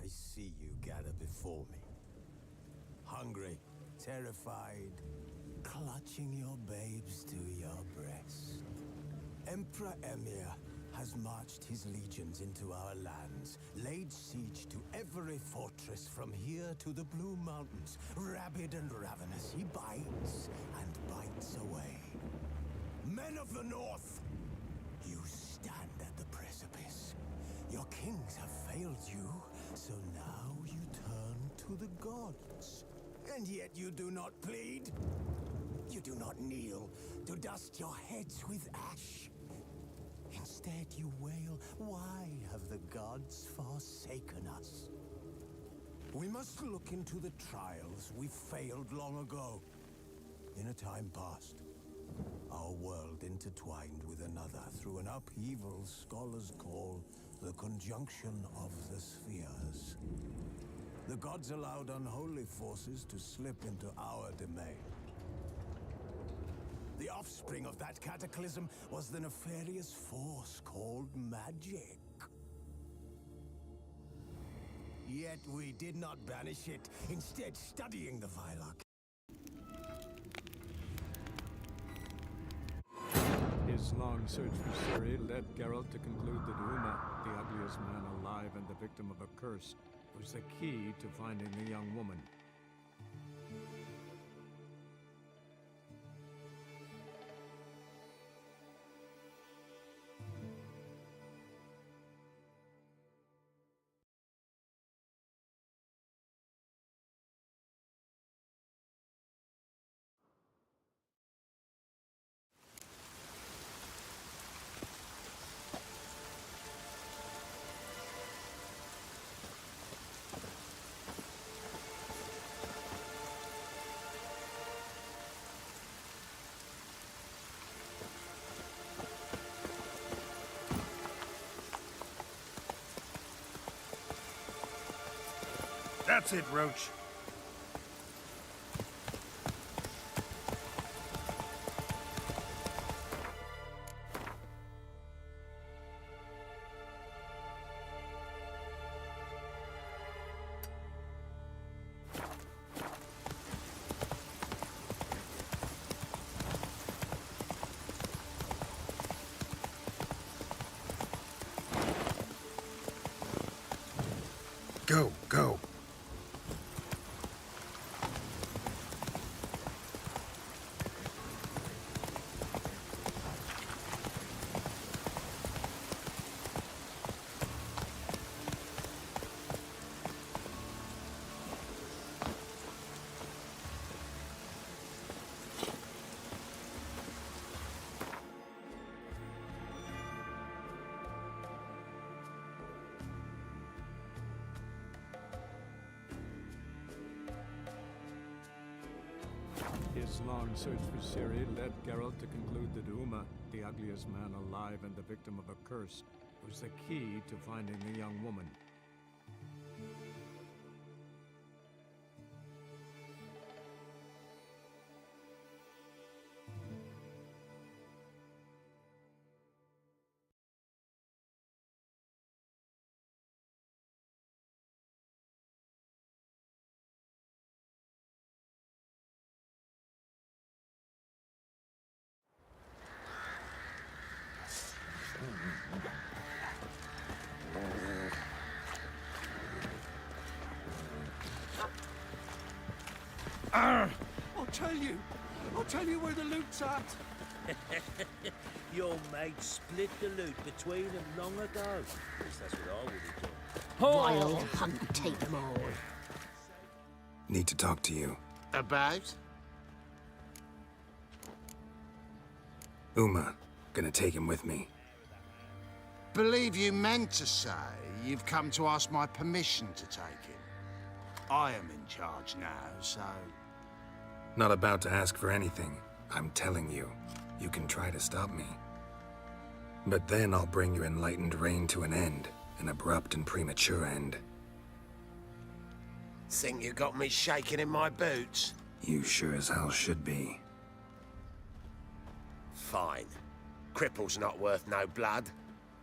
I see you gather before me. Hungry, terrified, clutching your babes to your breast. Emperor Emir has marched his legions into our lands, laid siege to every fortress from here to the Blue Mountains. Rabid and ravenous, he bites and bites away. Men of the North, you stand at the precipice. Your kings have failed you, so now you turn to the gods. And yet you do not plead. You do not kneel to dust your heads with ash. Instead you wail, why have the gods forsaken us? We must look into the trials we failed long ago. In a time past, our world intertwined with another through an upheaval scholars call the conjunction of the spheres. The gods allowed unholy forces to slip into our domain. The offspring of that cataclysm was the nefarious force called magic. Yet we did not banish it, instead studying the Vylok. His long search for Cirilla led Geralt to conclude that Uma, the ugliest man alive and the victim of a curse, was the key to finding the young woman. That's it, Roach. Go, go. His long search for Cirilla led Geralt to conclude that Uma, the ugliest man alive and the victim of a curse, was the key to finding the young woman. I'll tell you where the loot's at. Your mate split the loot between them long ago. At least that's what I would have done. Wild hunt, take them all. Need to talk to you. About? Uma. Gonna take him with me. Believe you meant to say you've come to ask my permission to take him. I am in charge now, so... Not about to ask for anything. I'm telling you. You can try to stop me. But then I'll bring your enlightened reign to an end. An abrupt and premature end. Think you got me shaking in my boots? You sure as hell should be. Fine. Cripple's not worth no blood.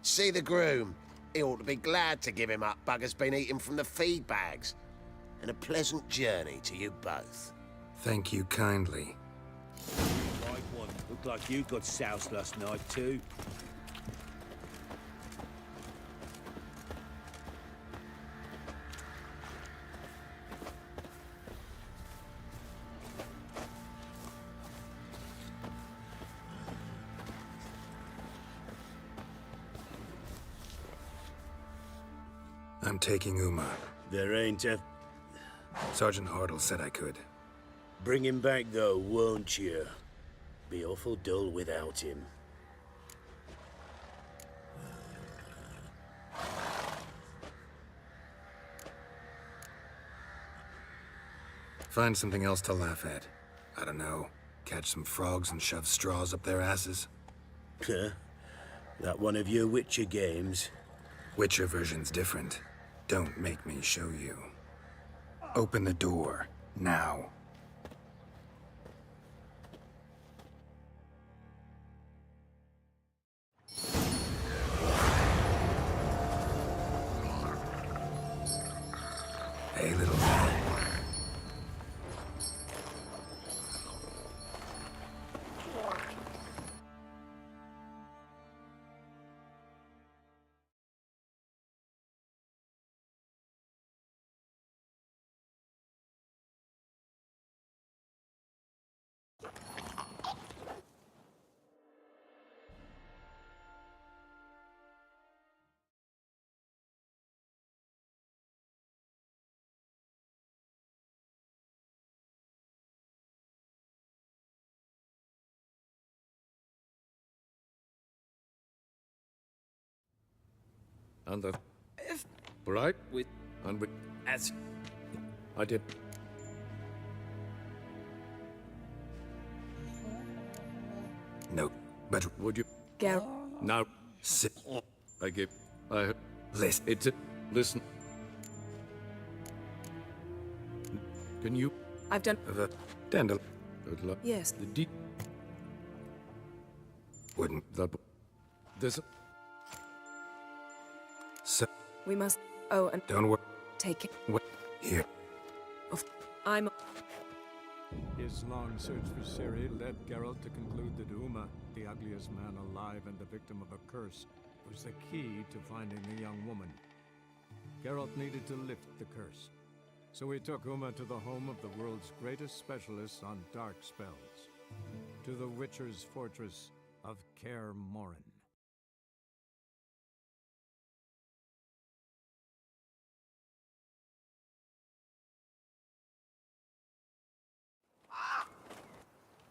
See the groom. He ought to be glad to give him up. Bugger's been eating from the feed bags. And a pleasant journey to you both. Thank you kindly. Right one. Looked like you got soused last night, too. I'm taking Uma. There ain't a... Sergeant Hartle said I could. Bring him back, though, won't you? Be awful dull without him. Find something else to laugh at. I don't know. Catch some frogs and shove straws up their asses. Huh? That one of your Witcher games? Witcher version's different. Don't make me show you. Open the door, now. Hey, little man. And the... Right? And with... As... I did... No, but Would you... Gar. Now... sit. I give... I... Listen. It's it. Listen. Can you... I've done. The dandel Good luck. Yes. The deep... wouldn't. The... This... So, We must. Oh, and don't worry. take it. Wait here. I'm. His long search for Cirilla led Geralt to conclude that Uma, the ugliest man alive and the victim of a curse, was the key to finding the young woman. Geralt needed to lift the curse, so he took Uma to the home of the world's greatest specialist on dark spells, to the Witcher's fortress of Kaer Morhen.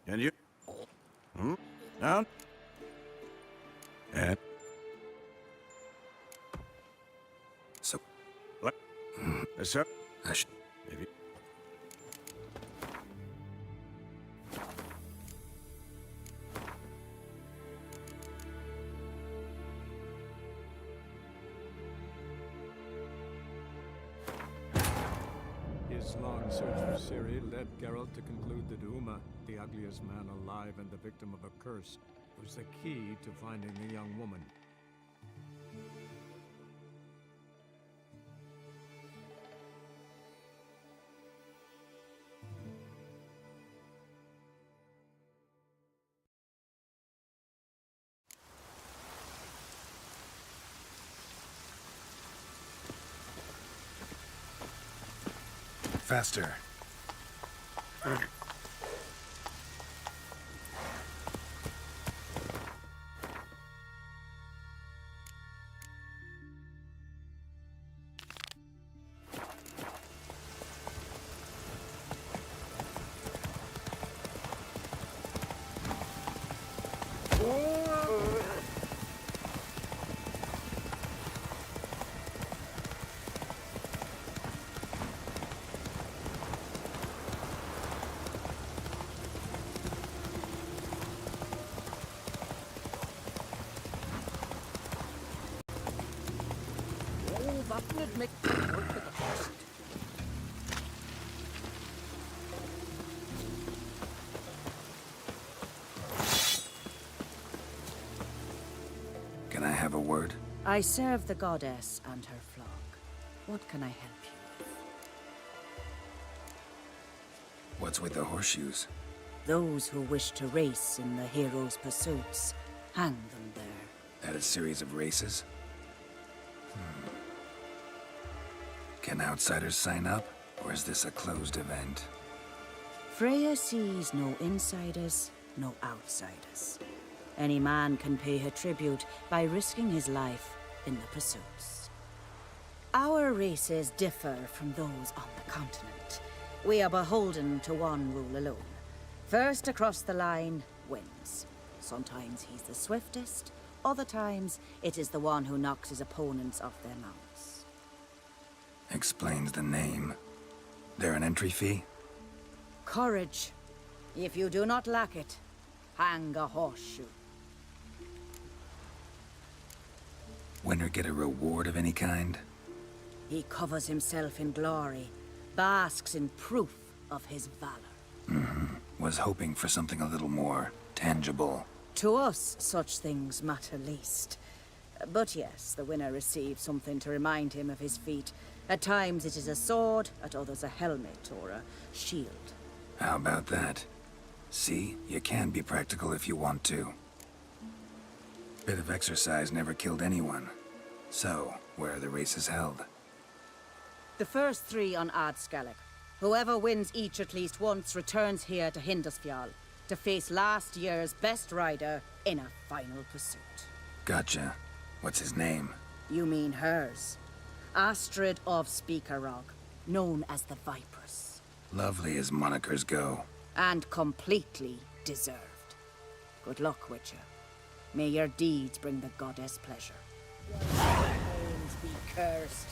Can you? Down? And? So, What? Yes, sir. I should. Maybe. His long search for Cirilla led Geralt to conclude that Uma, the ugliest man alive and the victim of a curse, was the key to finding the young woman. Faster. Can I have a word? I serve the goddess and her flock. What can I help you with? What's with the horseshoes? Those who wish to race in the hero's pursuits, hang them there. At a series of races? Can outsiders sign up, or is this a closed event? Freya sees no insiders, no outsiders. Any man can pay her tribute by risking his life in the pursuits. Our races differ from those on the continent. We are beholden to one rule alone. First across the line wins. Sometimes he's the swiftest, other times it is the one who knocks his opponents off their mounts. Explains the name. There an entry fee? Courage. If you do not lack it, hang a horseshoe. Winner get a reward of any kind? He covers himself in glory, basks in proof of his valor. Was hoping for something a little more tangible. To us, such things matter least. But yes, the winner receives something to remind him of his feat. At times it is a sword, at others a helmet or a shield. How about that? See, you can be practical if you want to. Bit of exercise never killed anyone. So, where are the races held? The first 3 on Adscalec. Whoever wins each at least once returns here to Hindusfjall to face last year's best rider in a final pursuit. Gotcha. What's his name? You mean hers. Astrid of Speakerrog, known as the Vipress. Lovely as monikers go. And completely deserved. Good luck, Witcher. May your deeds bring the goddess pleasure. Bones be cursed.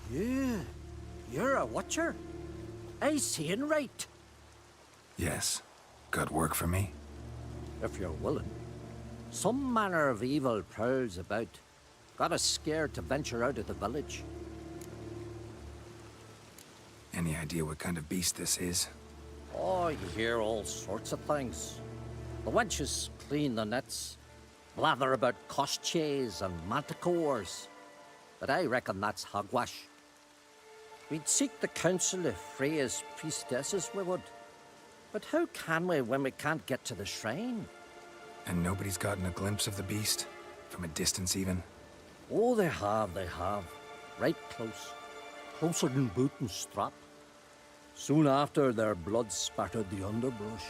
Yeah, you're a watcher. I seeing right. Yes. Got work for me? If you're willing. Some manner of evil prowls about. Got us scared to venture out of the village. Any idea what kind of beast this is? Oh, you hear all sorts of things. The wenches clean the nets, blather about koshchays and manticores. But I reckon that's hogwash. We'd seek the counsel of Freya's priestesses, we would. But how can we when we can't get to the shrine? And nobody's gotten a glimpse of the beast? From a distance, even? Oh, they have, they have. Right close. Closer than boot and strap. Soon after, their blood spattered the underbrush.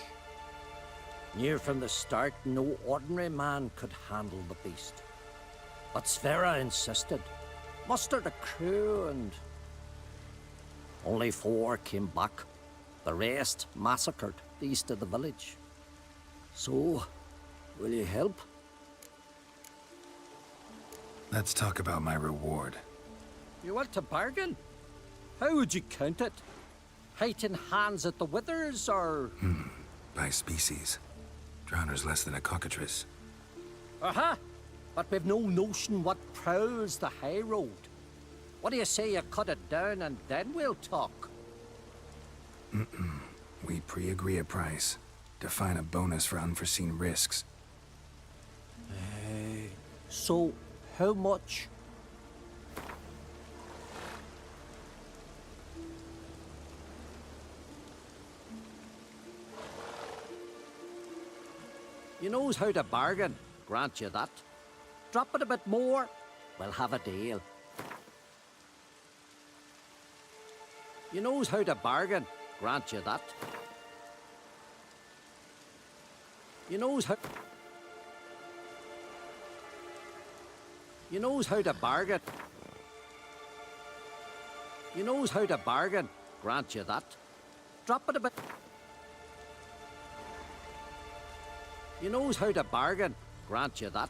Near from the start, no ordinary man could handle the beast. But Sverra insisted. Mustered a crew and... Only 4 came back. The rest massacred east of the village. So, will you help? Let's talk about my reward. You want to bargain? How would you count it? Height in hands at the withers, or...? By species. Drowner's less than a cockatrice. Aha! But we've no notion what prowls the high road. What do you say you cut it down and then we'll talk? We pre-agree a price. Define a bonus for unforeseen risks. So, how much? You knows how to bargain, grant you that. Drop it a bit more, we'll have a deal. You knows how to bargain, grant you that. You knows how... You knows how to bargain. You knows how to bargain, grant you that. Drop it a bit. You knows how to bargain, grant you that.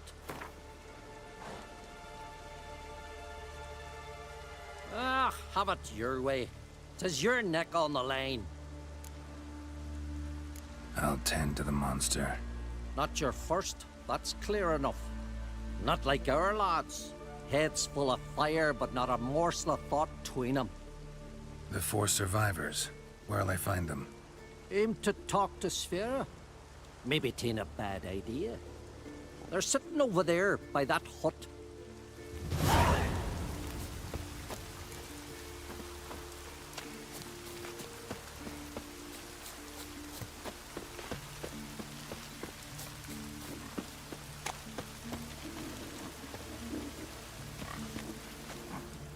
Ah, have it your way. 'Tis your neck on the line. I'll tend to the monster. Not your first, that's clear enough. Not like our lads. Heads full of fire, but not a morsel of thought between them. The 4 survivors. Where'll I find them? Aim to talk to Sphera? Maybe 'tain't a bad idea. They're sitting over there by that hut.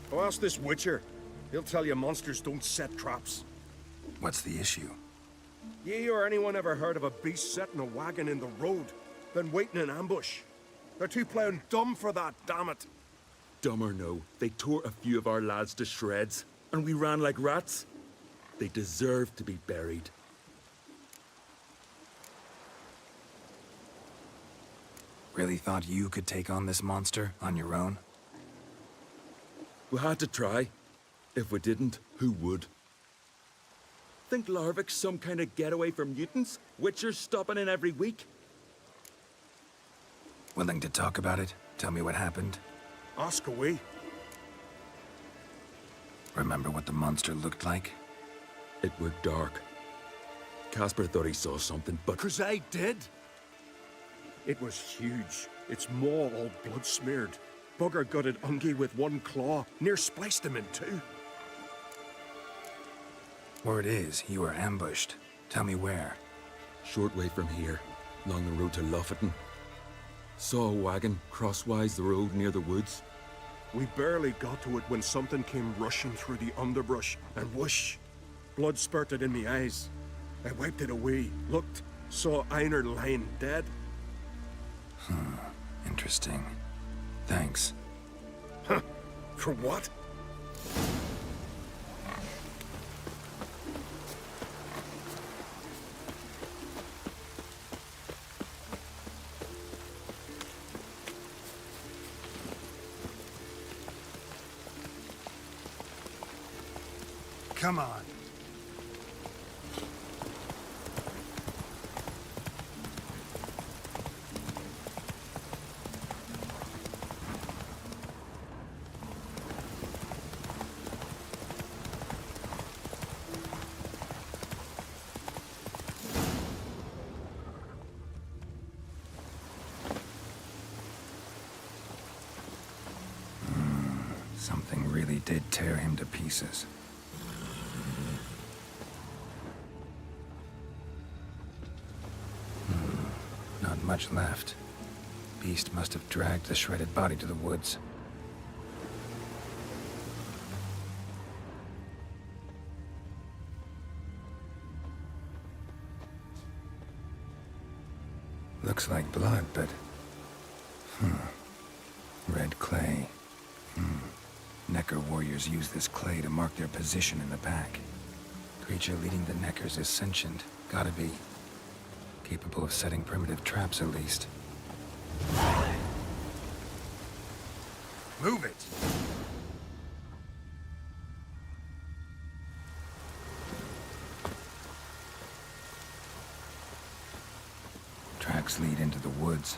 Go ask this Witcher. He'll tell you monsters don't set traps. What's the issue? Ye or anyone ever heard of a beast setting a wagon in the road, then waiting in ambush? They're too plowing dumb for that, damn it. Dumb or no, they tore a few of our lads to shreds, and we ran like rats. They deserve to be buried. Really thought you could take on this monster on your own? We had to try. If we didn't, who would? Think Larvik's some kind of getaway for mutants? Witchers stopping in every week? Willing to talk about it? Tell me what happened? Ask away. Remember what the monster looked like? It were dark. Casper thought he saw something, but... 'Cause I did. It was huge. Its maw all blood-smeared. Bugger gutted Ungi with one claw, near spliced him in two. Word is, you were ambushed. Tell me where. Short way from here, along the road to Lofferton. Saw a wagon crosswise the road near the woods. We barely got to it when something came rushing through the underbrush, and whoosh! Blood spurted in me eyes. I wiped it away, looked, saw Einar lying dead. Interesting. Thanks. Huh? For what? Come on. Something really did tear him to pieces. Not much left. Beast must have dragged the shredded body to the woods. Looks like blood, but... Red clay. Necker warriors use this clay to mark their position in the pack. Creature leading the Neckers is sentient. Gotta be. Capable of setting primitive traps, at least. Move it! Tracks lead into the woods.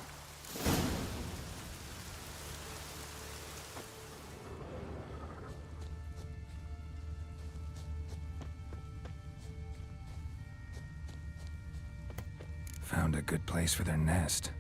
Found a good place for their nest.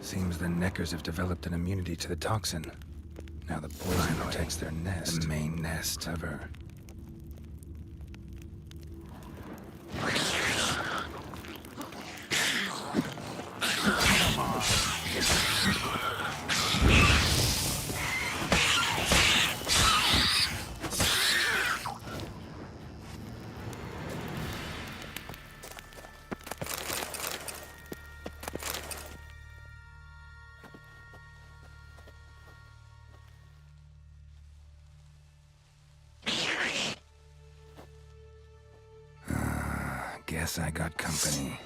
Seems the Neckers have developed an immunity to the toxin. Now the poison protects their nest. The main nest ever. Guess I got company.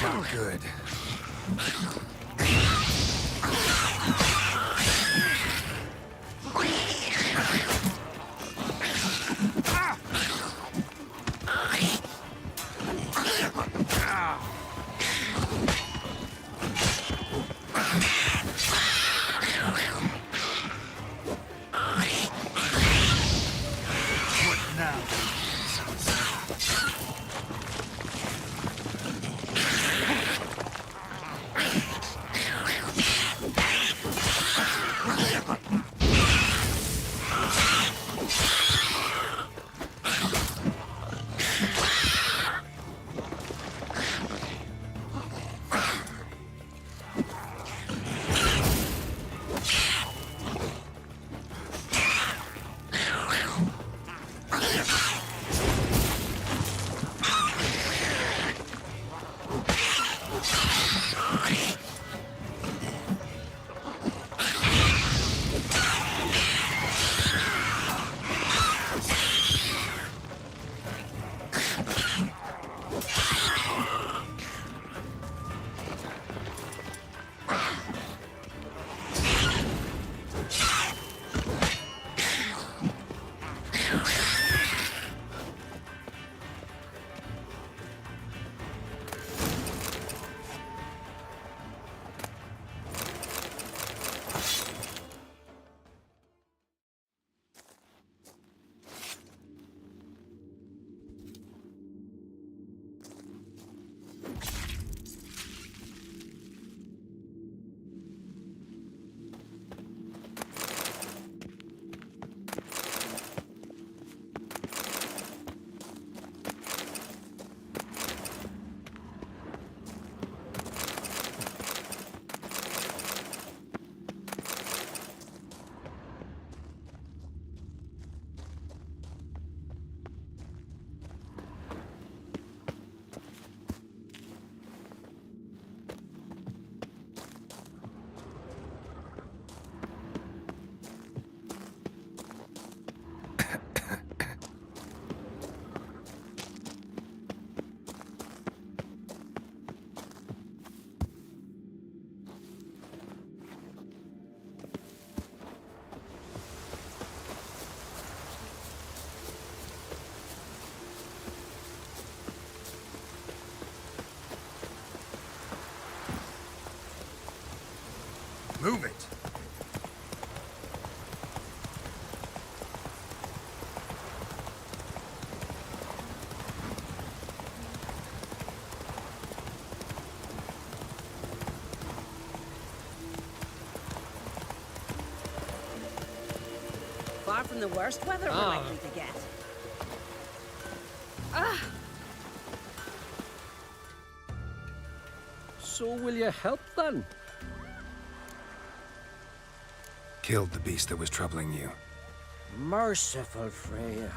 Not good. Move it! Far from the worst weather we're likely to get. So will you help then? Killed the beast that was troubling you. Merciful Freya.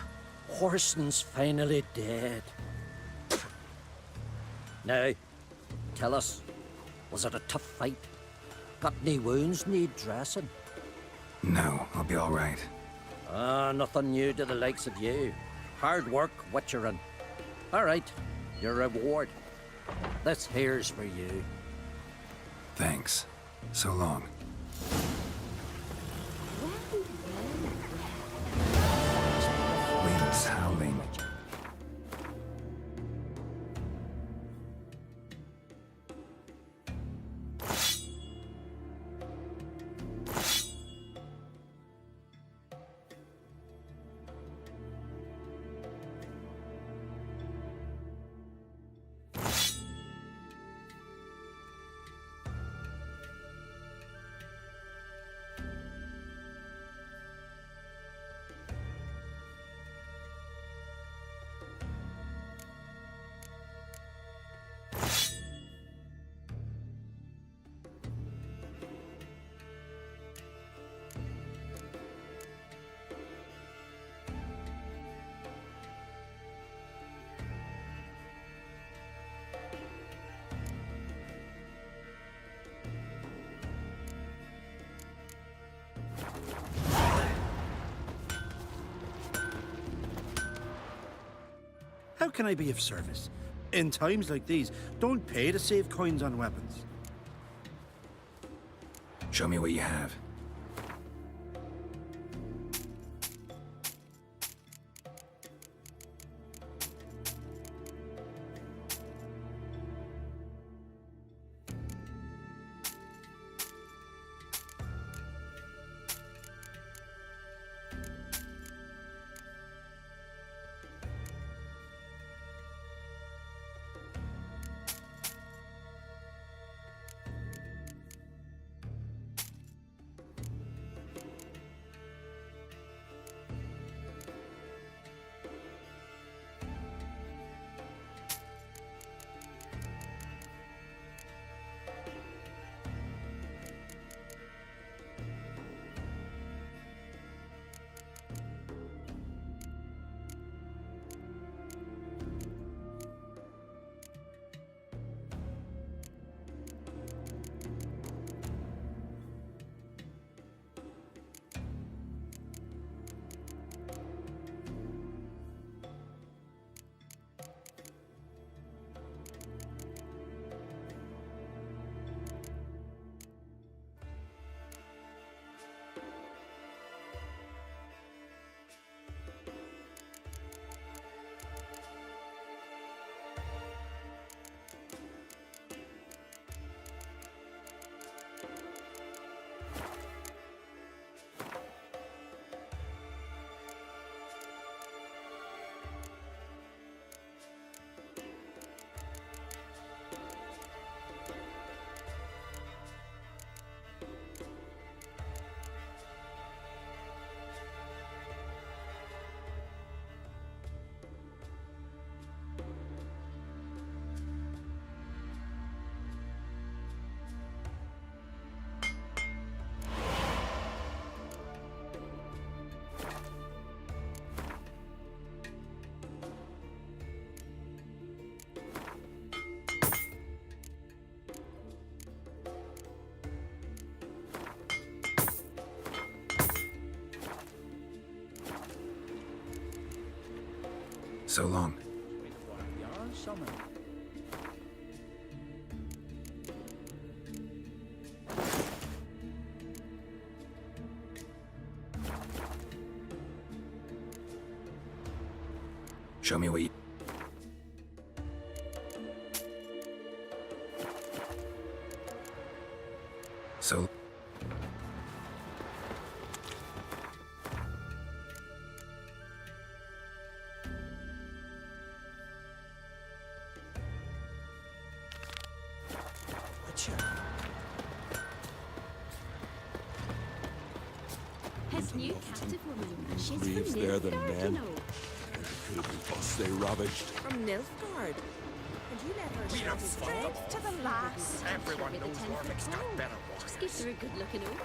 Horson's finally dead. Now, tell us, was it a tough fight? Got any wounds need dressing? No, I'll be all right. Nothing new to the likes of you. Hard work, witchering. All right, your reward. This here's for you. Thanks. So long. Wind's howling. How can I be of service? In times like these, don't pay to save coins on weapons. Show me what you have. So long. Show me what you... So... His new captive woman, she's from Leaves there the Nilfgaard, men. you know. Could be us they ravaged. From Nilfgaard. And you let her share his Straight to the last. Everyone She'll be the knows 10 foot Warwick's got tall. better Just warriors. gives her a good looking oak.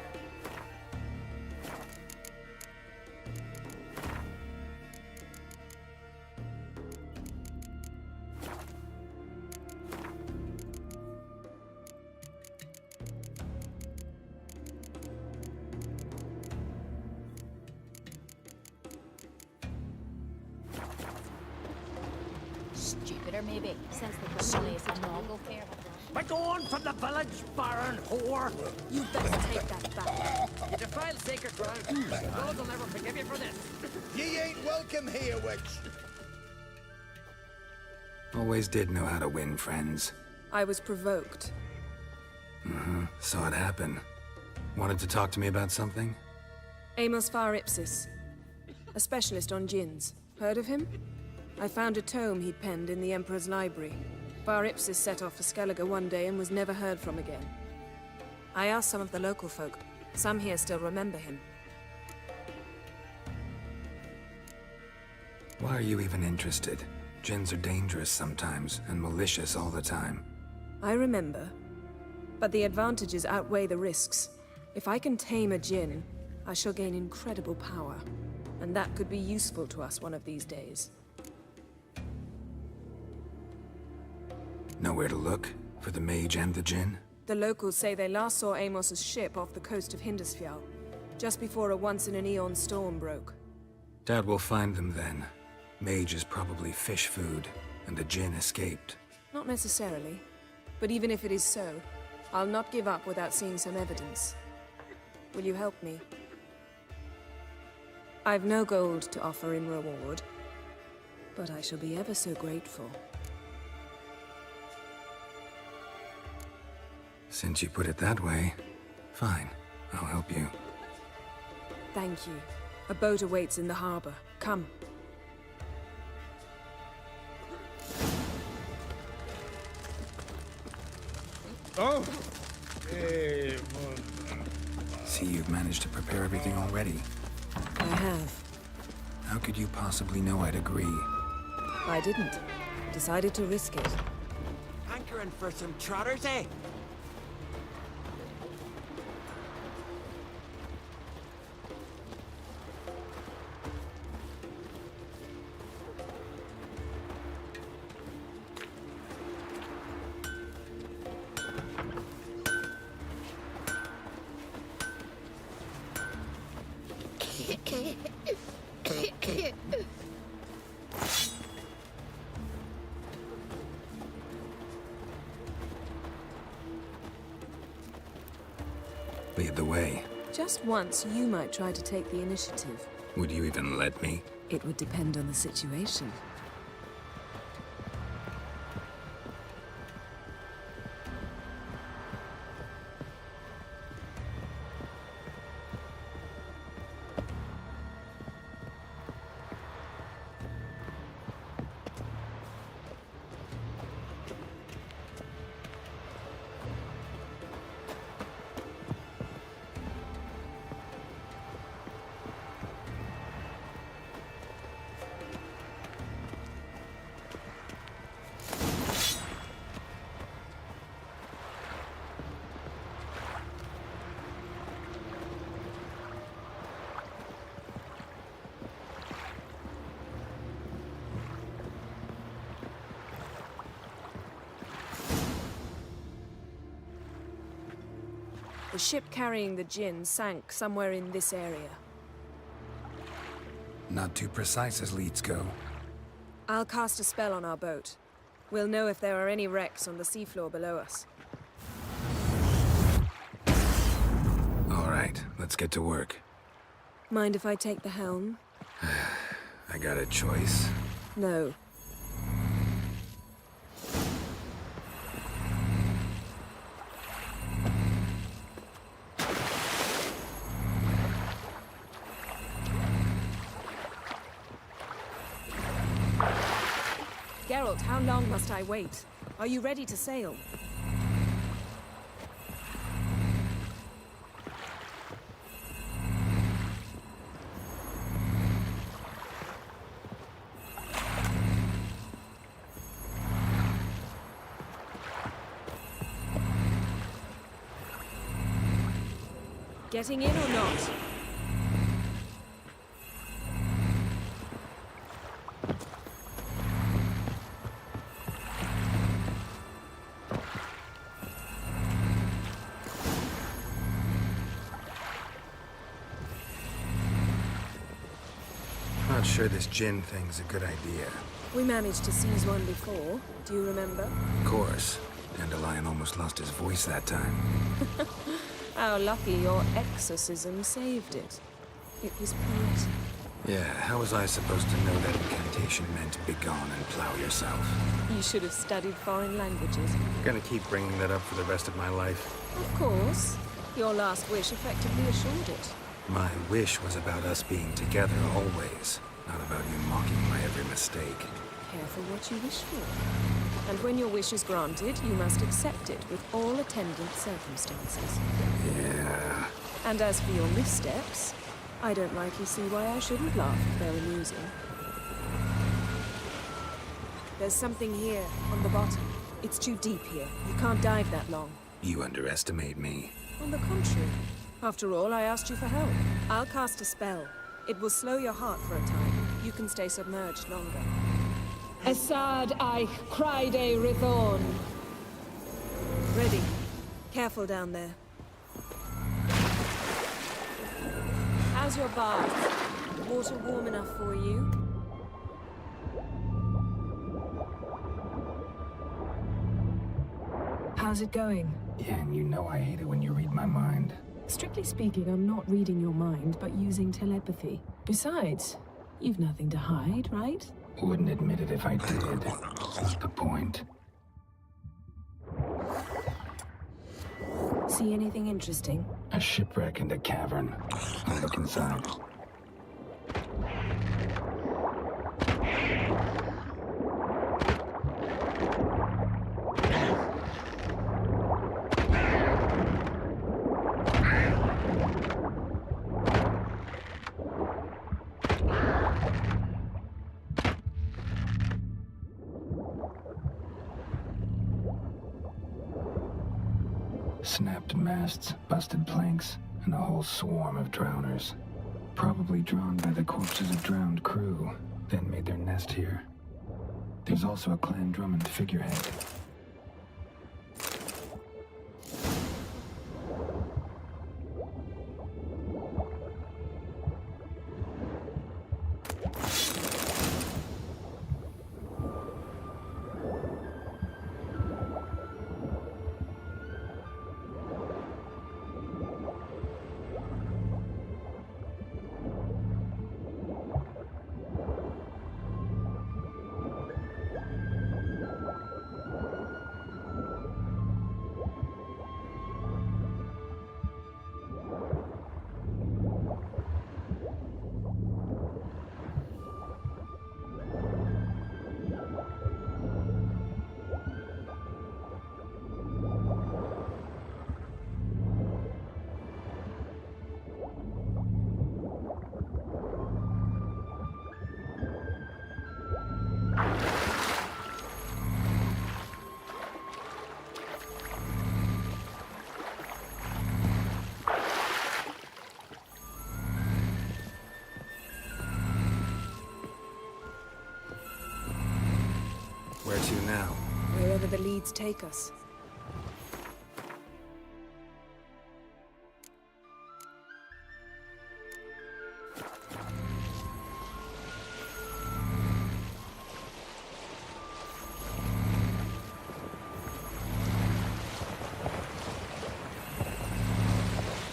Stupider, maybe, since the Brumley is a novel fair. Begone from the village, Baron whore! You best take that back. You defile sacred ground. God will never forgive you for this. Ye ain't welcome here, witch. Always did know how to win friends. I was provoked. Saw it happen. Wanted to talk to me about something? Amos Far Ipsis. A specialist on djinns. Heard of him? I found a tome he'd penned in the Emperor's library. Far Ipsis set off for Skellige one day and was never heard from again. I asked some of the local folk. Some here still remember him. Why are you even interested? Djinns are dangerous sometimes, and malicious all the time. I remember. But the advantages outweigh the risks. If I can tame a djinn, I shall gain incredible power. And that could be useful to us one of these days. Nowhere to look? For the mage and the djinn? The locals say they last saw Amos's ship off the coast of Hindisfjall, just before a once-in-an-eon storm broke. Doubt we'll find them then. Mage is probably fish food, and the djinn escaped. Not necessarily. But even if it is so, I'll not give up without seeing some evidence. Will you help me? I've no gold to offer in reward, but I shall be ever so grateful. Since you put it that way, fine. I'll help you. Thank you. A boat awaits in the harbor. Come. Oh! See, you've managed to prepare everything already. I have. How could you possibly know I'd agree? I didn't. Decided to risk it. Hankering for some trotters, eh? Lead the way. Just once, you might try to take the initiative. Would you even let me? It would depend on the situation. The ship carrying the djinn sank somewhere in this area. Not too precise as leads go. I'll cast a spell on our boat. We'll know if there are any wrecks on the seafloor below us. All right, let's get to work. Mind if I take the helm? I got a choice. No. Geralt, how long must I wait? Are you ready to sail? Getting in or not? Not sure this djinn thing's a good idea. We managed to seize one before. Do you remember? Of course. Dandelion almost lost his voice that time. How lucky your exorcism saved it. It was poetic. Yeah, how was I supposed to know that incantation meant begone and plow yourself? You should have studied foreign languages. Gonna keep bringing that up for the rest of my life. Of course. Your last wish effectively assured it. My wish was about us being together always, not about you mocking my every mistake. Careful what you wish for. And when your wish is granted, you must accept it with all attendant circumstances. Yeah. And as for your missteps, I don't rightly see why I shouldn't laugh if they're amusing. There's something here, on the bottom. It's too deep here. You can't dive that long. You underestimate me. On the contrary. After all, I asked you for help. I'll cast a spell. It will slow your heart for a time. You can stay submerged longer. Esad I Cride Rithorn. Ready. Careful down there. How's your bath? Water warm enough for you? How's it going? Yeah, and you know I hate it when you read my mind. Strictly speaking, I'm not reading your mind, but using telepathy. Besides, you've nothing to hide, right? Wouldn't admit it if I did. What's the point? See anything interesting? A shipwreck and a cavern. I'll look inside. Snapped masts, busted planks, and a whole swarm of drowners. Probably drawn by the corpses of drowned crew, then made their nest here. There's also a Clan Drummond figurehead. Where to now? Wherever the leads take us.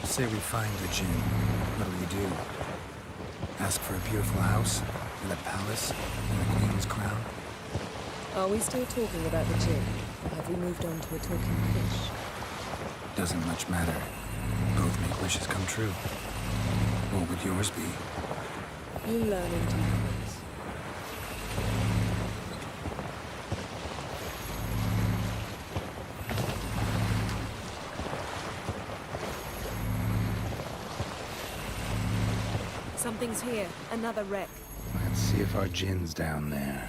Say we find the Jinn. What'll you do? Ask for a beautiful house? And a palace? And a queen's crown? Are we still talking about the Jinn? Or have we moved on to a talking fish? Doesn't much matter. Both make wishes come true. What would yours be? You learn in due course. Something's here. Another wreck. Let's see if our Jinn's down there.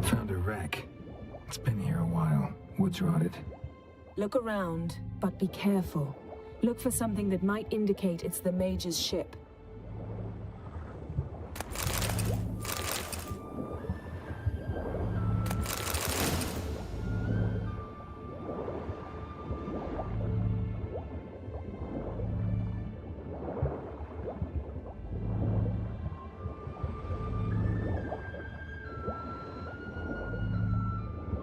Found a wreck. It's been here a while. Wood's rotted. Look around, but be careful. Look for something that might indicate it's the Mage's ship.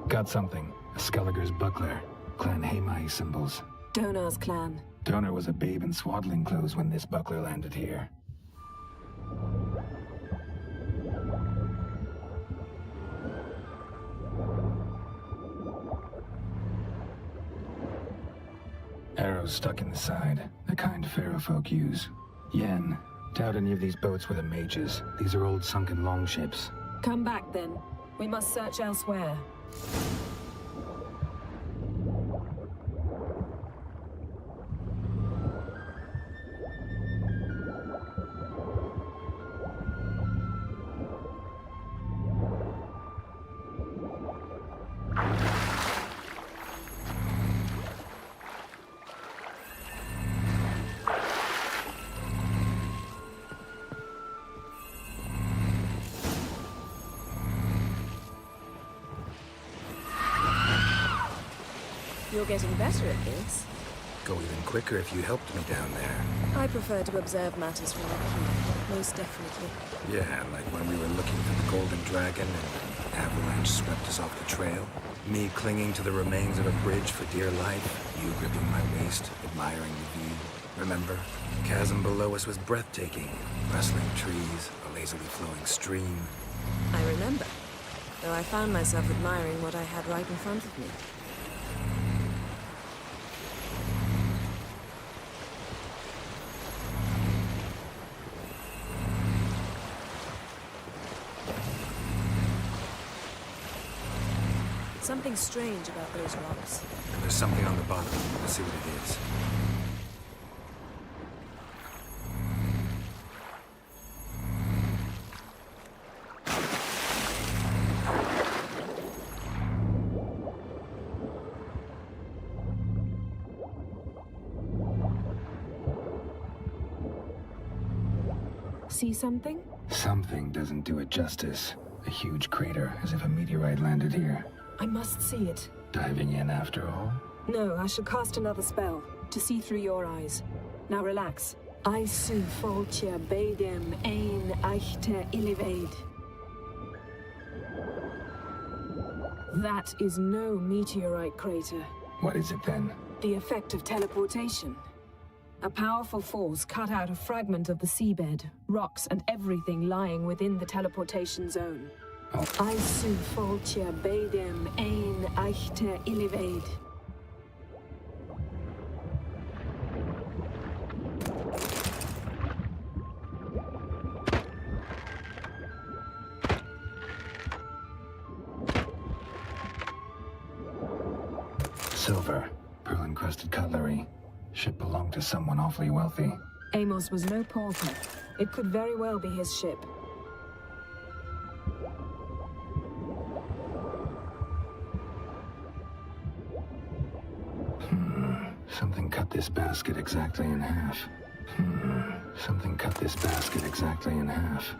Got something. A Skelliger's buckler. Clan Haemai symbols. Donar's clan. Donar was a babe in swaddling clothes when this buckler landed here. Arrows stuck in the side, the kind Pharaoh folk use. Yen, doubt any of these boats were the mages. These are old sunken longships. Come back then. We must search elsewhere. you're getting better at this. Go even quicker if you helped me down there. I prefer to observe matters from up here, most definitely. Yeah, like when we were looking for the Golden Dragon and an avalanche swept us off the trail. Me clinging to the remains of a bridge for dear life. You gripping my waist, admiring the view. Remember? The chasm below us was breathtaking. Rustling trees, a lazily flowing stream. I remember, though I found myself admiring what I had right in front of me. Something strange about those rocks. And there's something on the bottom. Let's see what it is. See something? Something doesn't do it justice. A huge crater, as if a meteorite landed here. I must see it. Diving in after all? No, I shall cast another spell, to see through your eyes. Now relax. I su foltia bedem ein eichte illivaid. That is no meteorite crater. What is it then? The effect of teleportation. A powerful force cut out a fragment of the seabed, rocks and everything lying within the teleportation zone. I su foltia bedem ein eichte illivaid. Silver, pearl-encrusted cutlery. Ship belonged to someone awfully wealthy. Amos was no pauper. It could very well be his ship. Something cut this basket exactly in half. Something cut this basket exactly in half.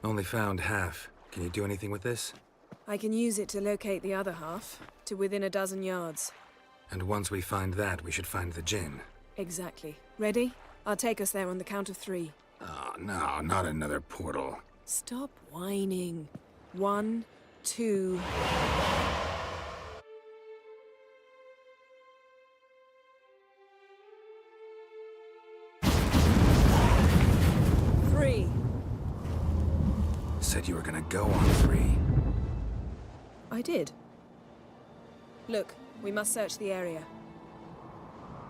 Only found half. Can you do anything with this? I can use it to locate the other half, to within a dozen yards. And once we find that, we should find the djinn. Exactly. Ready? I'll take us there on the count of 3. Oh, no, not another portal. Stop whining. 1, 2... Said you were gonna go on 3. I did. Look, we must search the area.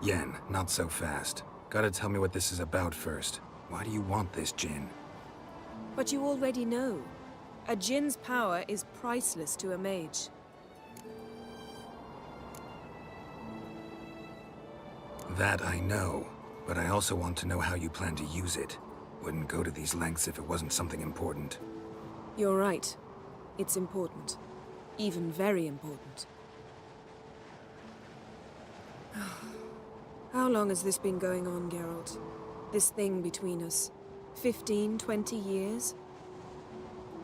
Yen, not so fast. Gotta tell me what this is about first. Why do you want this djinn? But you already know. A djinn's power is priceless to a mage. That I know, but I also want to know how you plan to use it. Wouldn't go to these lengths if it wasn't something important. You're right. It's important. Even very important. How long has this been going on, Geralt? This thing between us? 15, 20 years?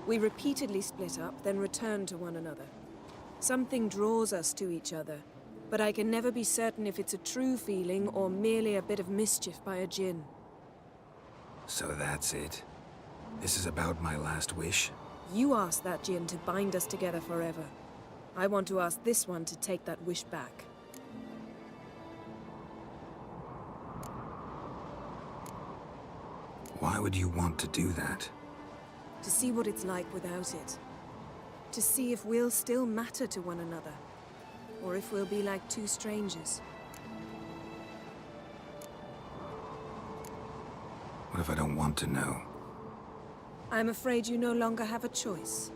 We repeatedly split up, then return to one another. Something draws us to each other, but I can never be certain if it's a true feeling or merely a bit of mischief by a djinn. So that's it. This is about my last wish? You asked that djinn to bind us together forever. I want to ask this one to take that wish back. Why would you want to do that? To see what it's like without it. To see if we'll still matter to one another. or if we'll be like two strangers. What if I don't want to know? I'm afraid you no longer have a choice.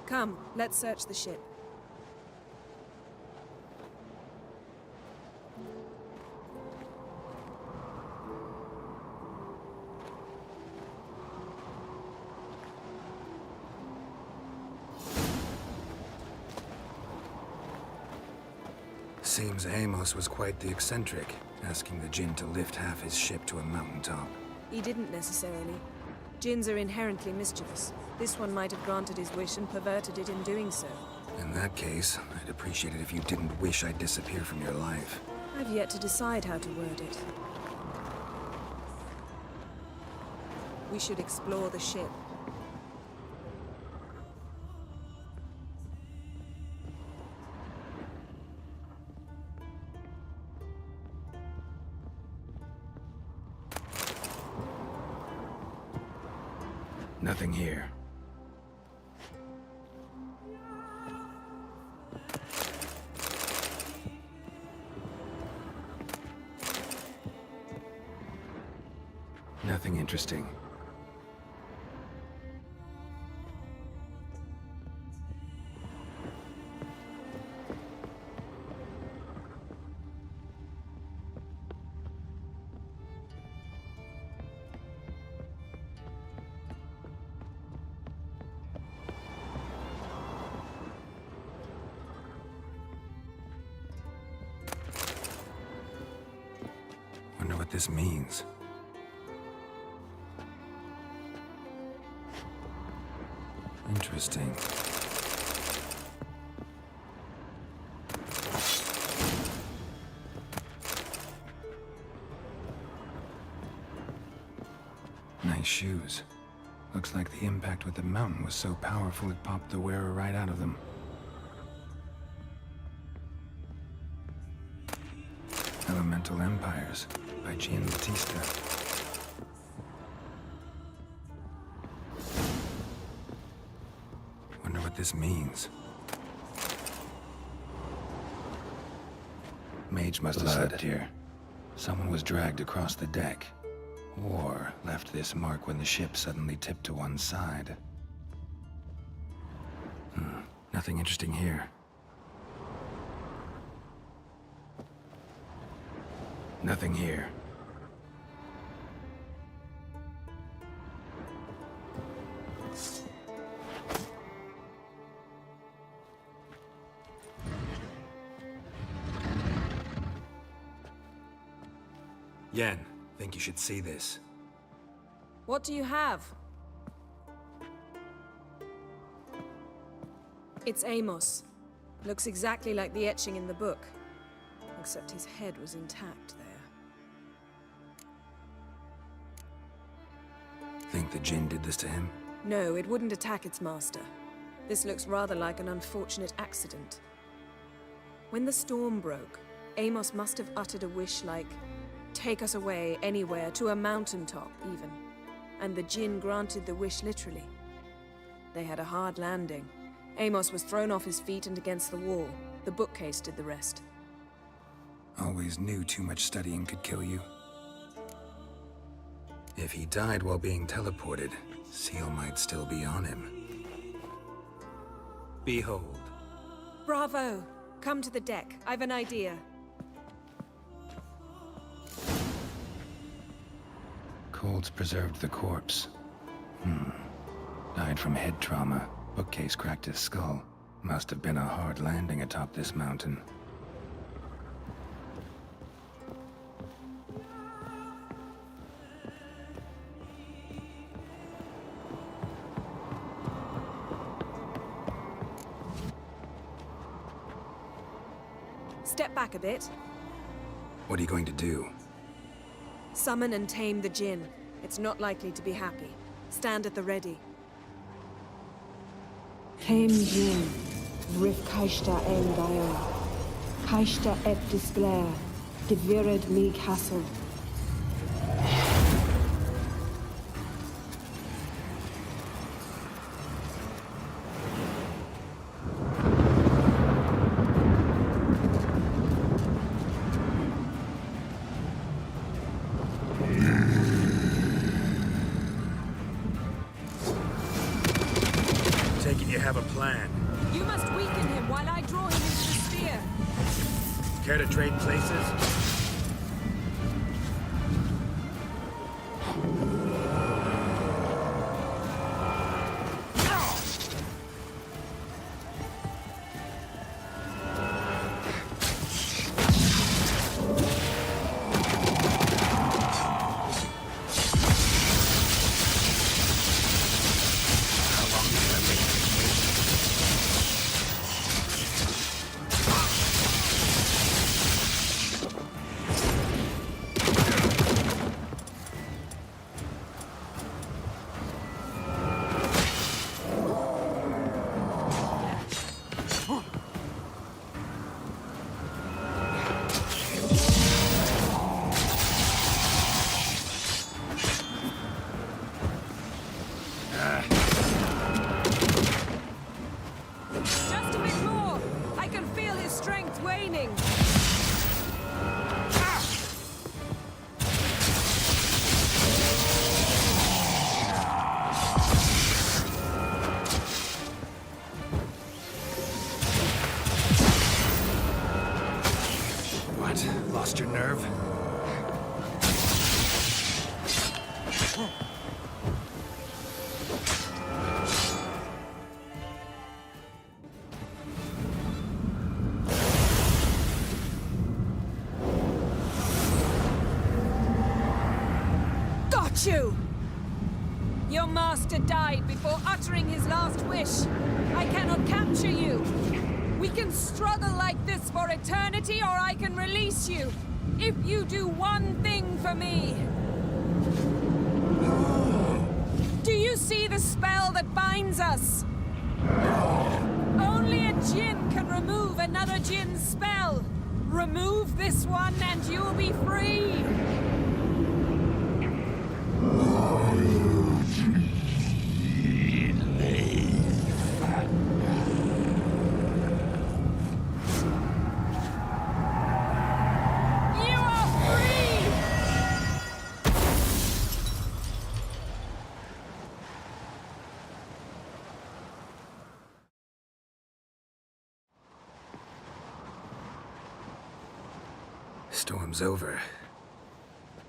Come, let's search the ship. Seems Amos was quite the eccentric, asking the Jinn to lift half his ship to a mountaintop. He didn't necessarily. Jinns are inherently mischievous. This one might have granted his wish and perverted it in doing so. In that case, I'd appreciate it if you didn't wish I'd disappear from your life. I've yet to decide how to word it. We should explore the ship. Nothing here. Nothing interesting. Wonder what this means. Interesting. Nice shoes. Looks like the impact with the mountain was so powerful it popped the wearer right out of them. Elemental Empires by Gian Battista. Wonder what this means. Mage must have slept here. Someone was dragged across the deck. Or left this mark when the ship suddenly tipped to one side. Nothing interesting here. Nothing here. Yen, think you should see this. What do you have? It's Amos. Looks exactly like the etching in the book. Except his head was intact there. Think the Jinn did this to him? No, it wouldn't attack its master. This looks rather like an unfortunate accident. When the storm broke, Amos must have uttered a wish like, "Take us away, anywhere, to a mountaintop, even." And the Jinn granted the wish literally. They had a hard landing. Amos was thrown off his feet and against the wall. The bookcase did the rest. Always knew too much studying could kill you. If he died while being teleported, Seal might still be on him. Behold. Bravo! Come to the deck. I've an idea. Colds preserved the corpse. Died from head trauma. Bookcase cracked his skull. Must have been a hard landing atop this mountain. Step back a bit. What are you going to do? Summon and tame the Jinn. It's not likely to be happy. Stand at the ready. Tame Jinn, Rif Kaishta en Gael, Kaishta et Disblair, Devirid me Castle. Care to trade places? Just a bit more! I can feel his strength waning! What? Lost your nerve? Got you! Your master died before uttering his last wish. I cannot capture you. We can struggle like this for eternity, or I can release you. If you do one thing for me. Do you see the spell that binds us? Only a djinn can remove another djinn's spell. Remove this one and you'll be free. Storm's over.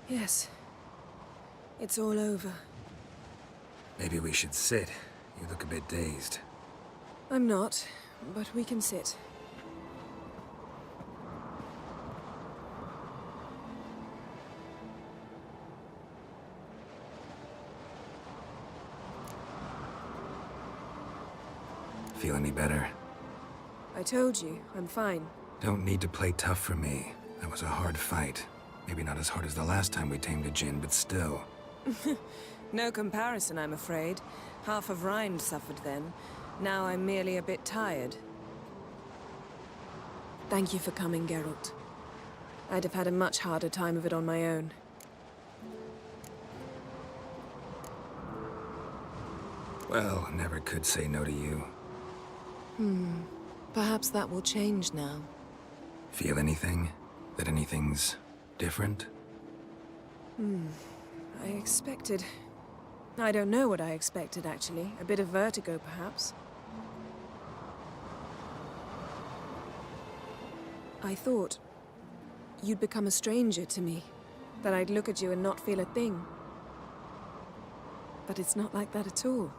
Yes. It's all over. Maybe we should sit. You look a bit dazed. I'm not, but we can sit. Feel any better? I told you, I'm fine. Don't need to play tough for me. That was a hard fight. Maybe not as hard as the last time we tamed a djinn, but still. No comparison, I'm afraid. Half of Rind suffered then. Now I'm merely a bit tired. Thank you for coming, Geralt. I'd have had a much harder time of it on my own. Well, never could say no to you. Perhaps that will change now. Feel anything? That anything's different? I expected... I don't know what I expected, actually. A bit of vertigo, perhaps. I thought you'd become a stranger to me. That I'd look at you and not feel a thing. But it's not like that at all.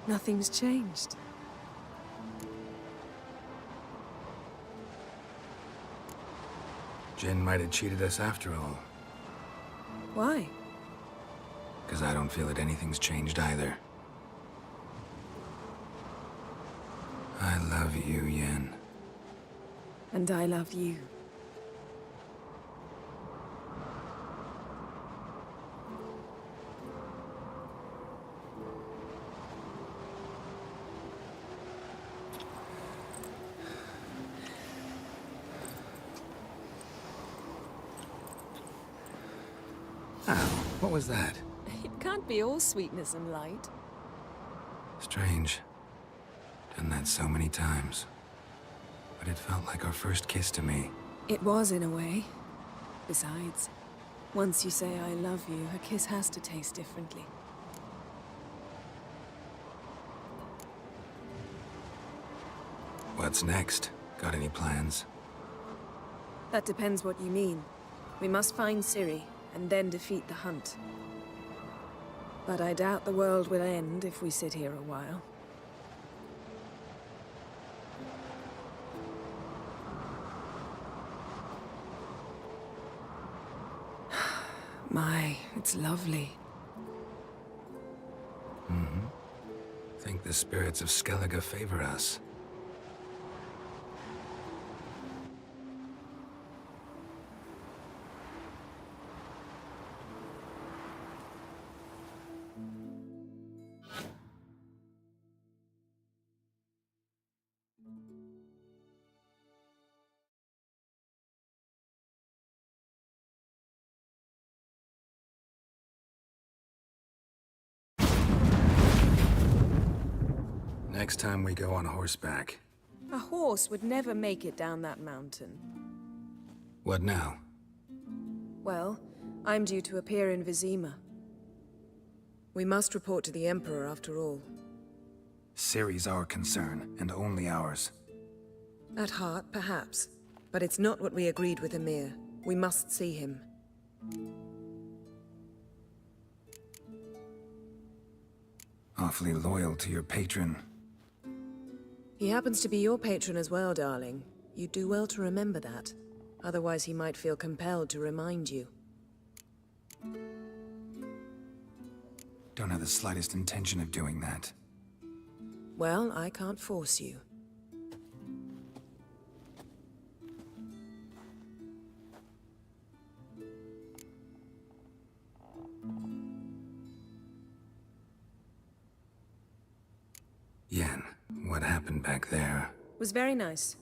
Nothing's changed. Jinn might have cheated us after all. Why? Because I don't feel that anything's changed either. I love you, Yen. And I love you. Ow, what was that? It can't be all sweetness and light. Strange. Done that so many times. But it felt like our first kiss to me. It was, in a way. Besides, once you say I love you, a kiss has to taste differently. What's next? Got any plans? That depends what you mean. We must find Ciri, and then defeat the hunt. But I doubt the world will end if we sit here a while. My, it's lovely. Mm-hmm. Think the spirits of Skellige favor us. Next time we go on horseback. A horse would never make it down that mountain. What now? Well, I'm due to appear in Vizima. We must report to the Emperor after all. Ciri's our concern, and only ours. At heart, perhaps. But it's not what we agreed with Emir. We must see him. Awfully loyal to your patron. He happens to be your patron as well, darling. You do well to remember that. Otherwise, he might feel compelled to remind you. Don't have the slightest intention of doing that. Well, I can't force you. Yen, what happened back there? Was very nice.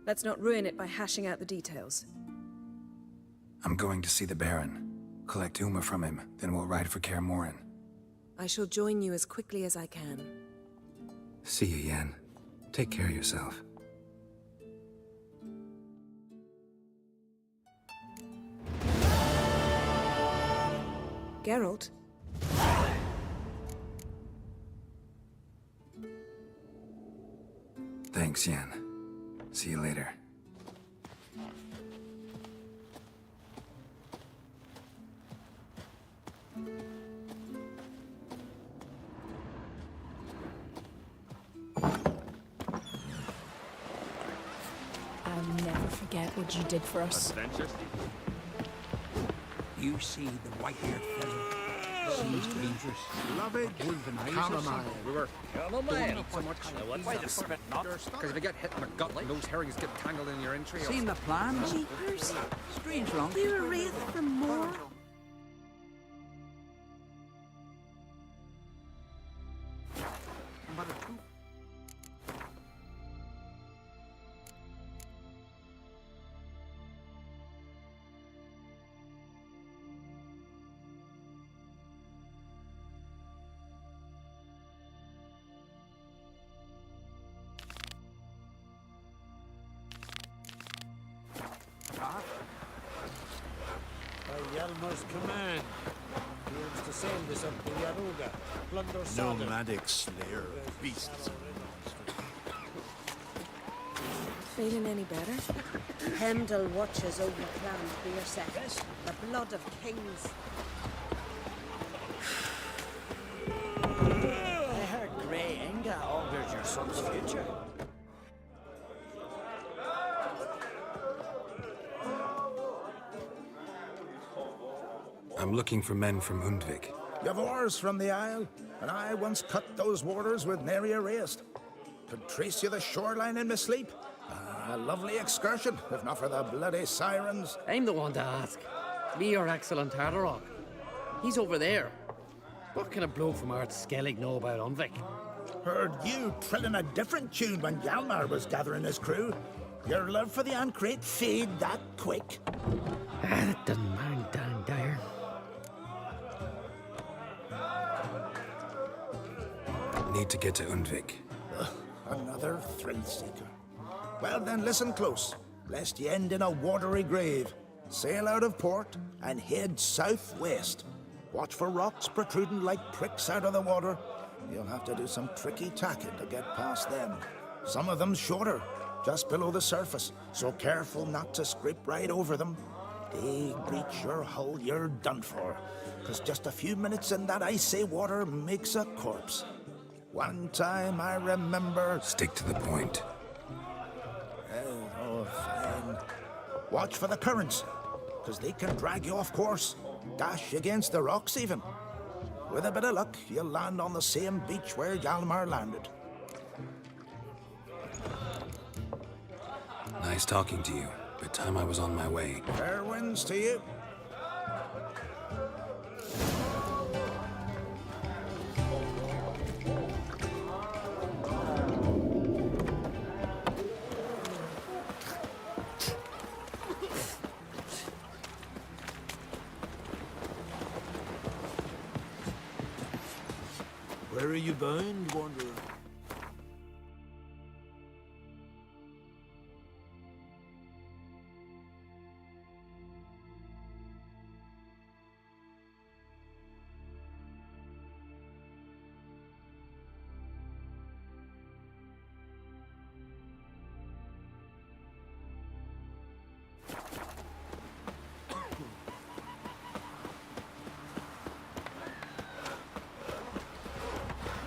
Let's not ruin it by hashing out the details. I'm going to see the Baron. Collect Uma from him, then we'll ride for Kaer Morhen. I shall join you as quickly as I can. See you, Yen. Take care of yourself. Geralt? Thanks, Yen. See you later. I'll never forget what you did for us. Adventure? You see the white-haired fellow? Seems to be Lovely chamomile. We were Chamomile. so much. Why the spit not? Because if you get hit in the gut, those herrings get tangled in your entrails. Seen the plan? Jeepers. Strange wrong. We're a wraith for more. By Yalmar's command, he aims to send us up to Yaruga, plunder Sodom. Nomadic slayer of beasts. Feeling any better? Hemdall watches over Clan Beerset, the blood of kings. I heard Grey Inga augurs your son's future. I'm looking for men from Undvik. You've oars from the Isle, and I once cut those waters with nary a raist. Could trace you the shoreline in my sleep. A lovely excursion, if not for the bloody sirens. I'm the one to ask. Me, your excellent Tartarok. He's over there. What can a bloke from Art Skellig know about Undvik? Heard you trilling a different tune when Hjalmar was gathering his crew. Your love for the Ancrate fade that quick. That doesn't mind down there. Need to get to Undvik. Another thrill seeker. Well then, listen close, lest ye end in a watery grave. Sail out of port and head southwest. Watch for rocks protruding like pricks out of the water. You'll have to do some tricky tacking to get past them. Some of them shorter. just below the surface, so careful not to scrape right over them. They breach your hull, you're done for. 'Cause just a few minutes in that icy water makes a corpse. One time I remember... Stick to the point. Oh, fine. Watch for the currents, 'cause they can drag you off course. Dash against the rocks even. With a bit of luck, you'll land on the same beach where Hjalmar landed. Nice talking to you, but time I was on my way. Fair winds to you. Where are you bound, wanderer?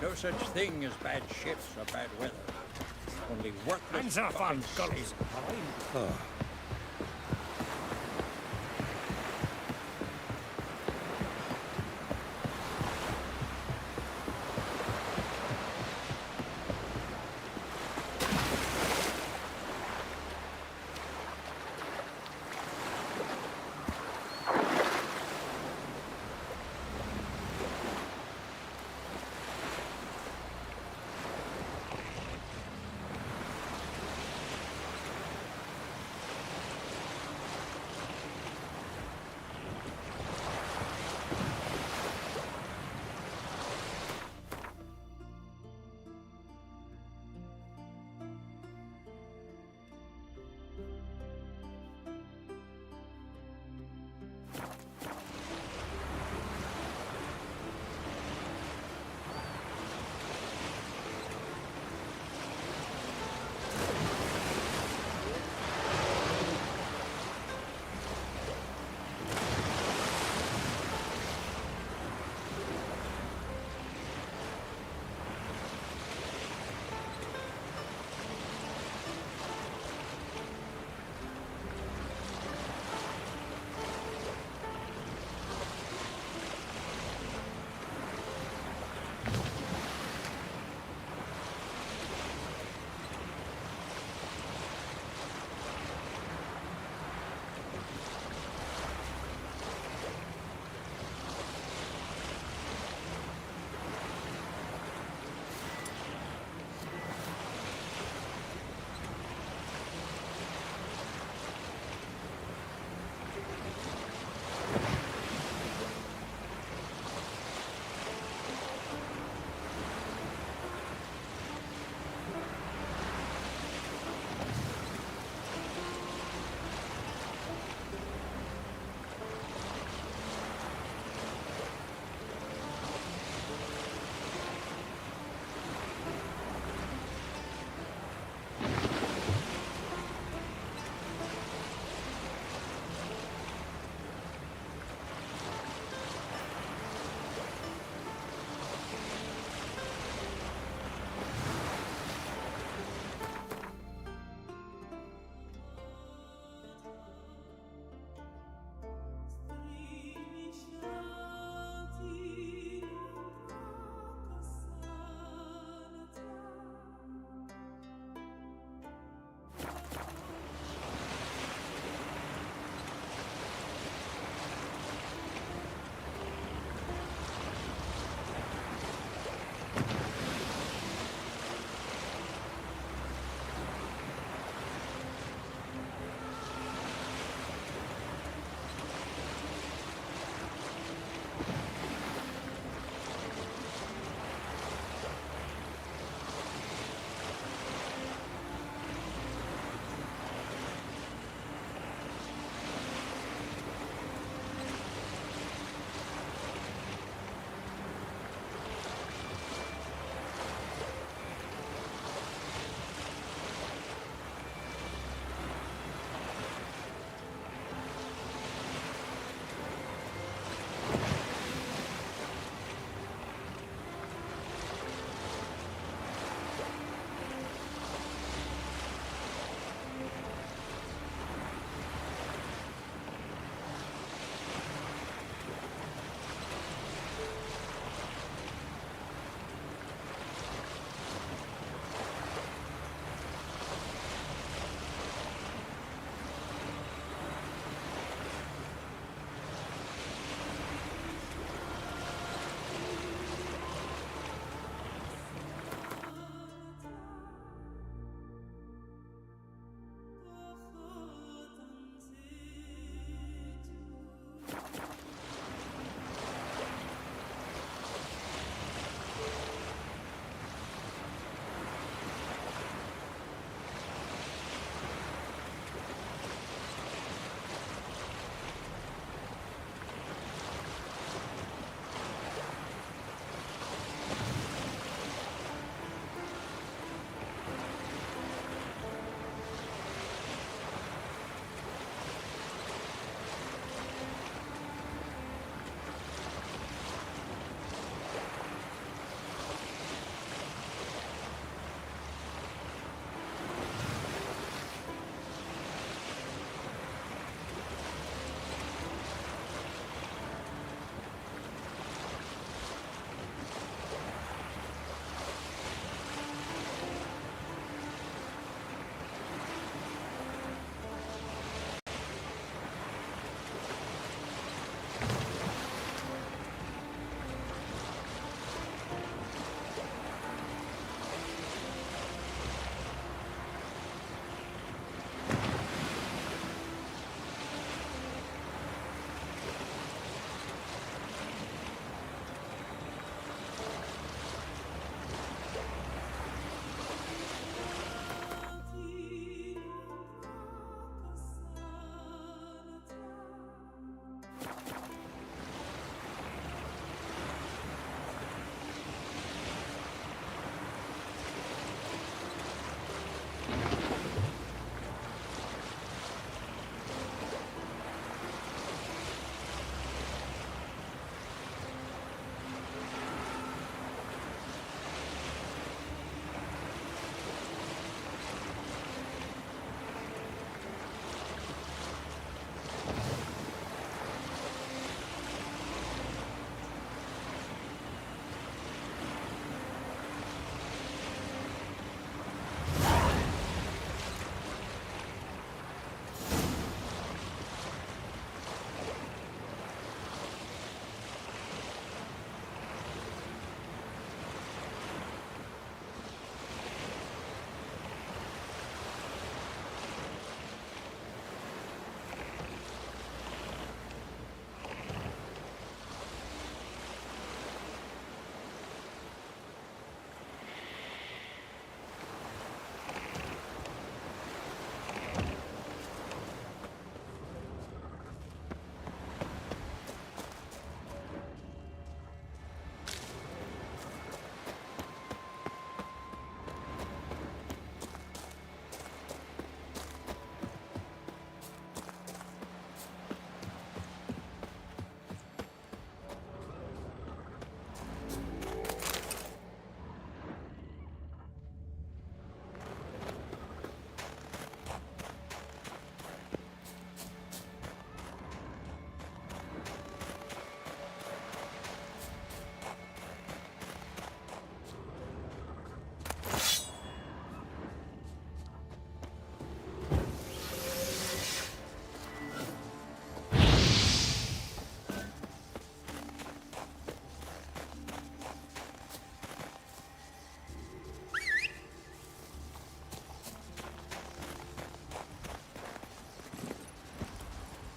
No such thing as bad ships or bad weather. Only worthless Hands off on fucking gulls. sailors.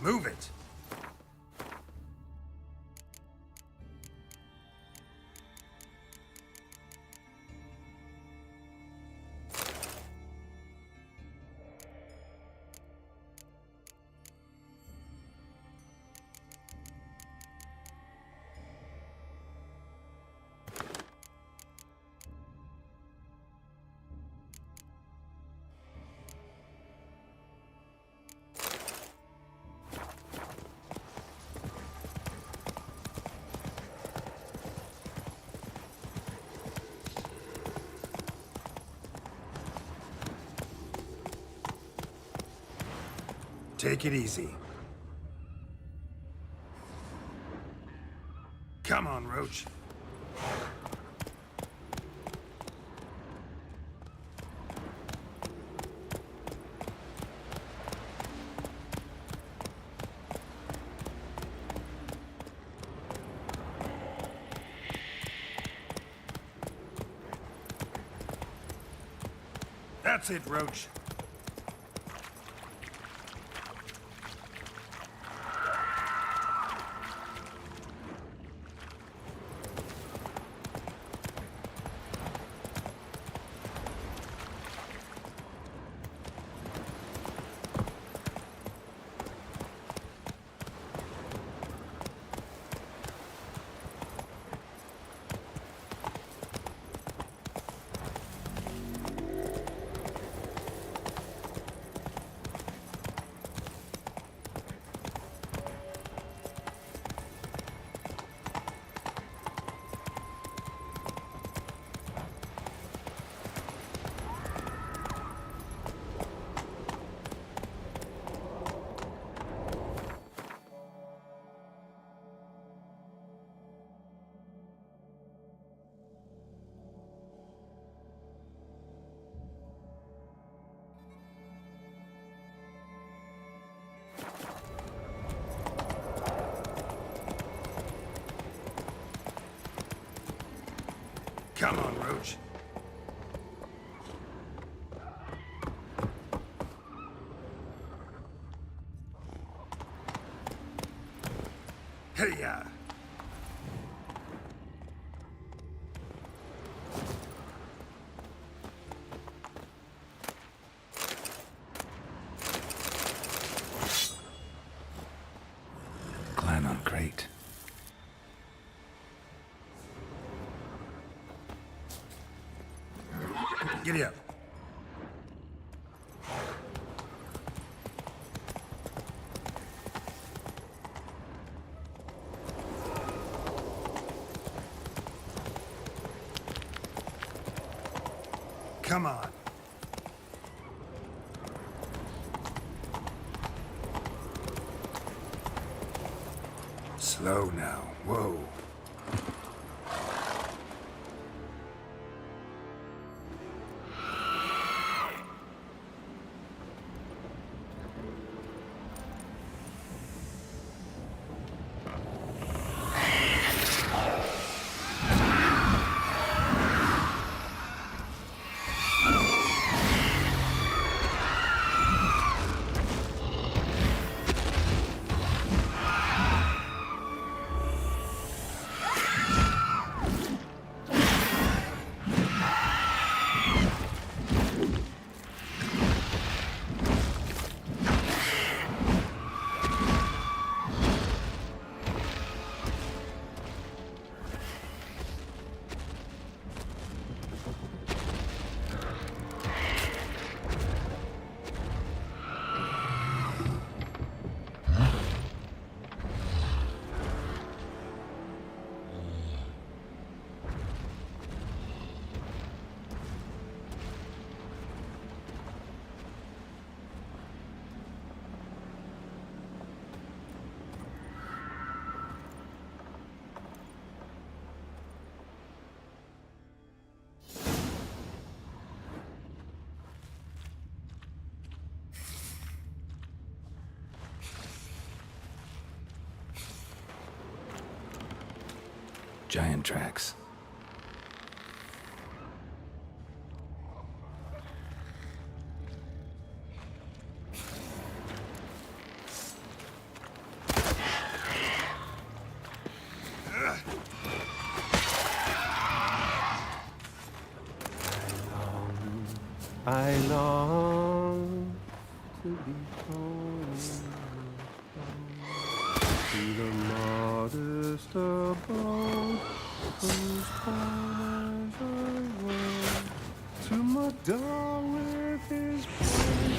Move it! Take it easy. Come on, Roach. That's it, Roach. Come on, Roach. Hey-ya! great. Giddy up. Come on. Slow now. Whoa. Giant tracks. I long to be home, to the modest abode whose corners I went, to my doll with his play,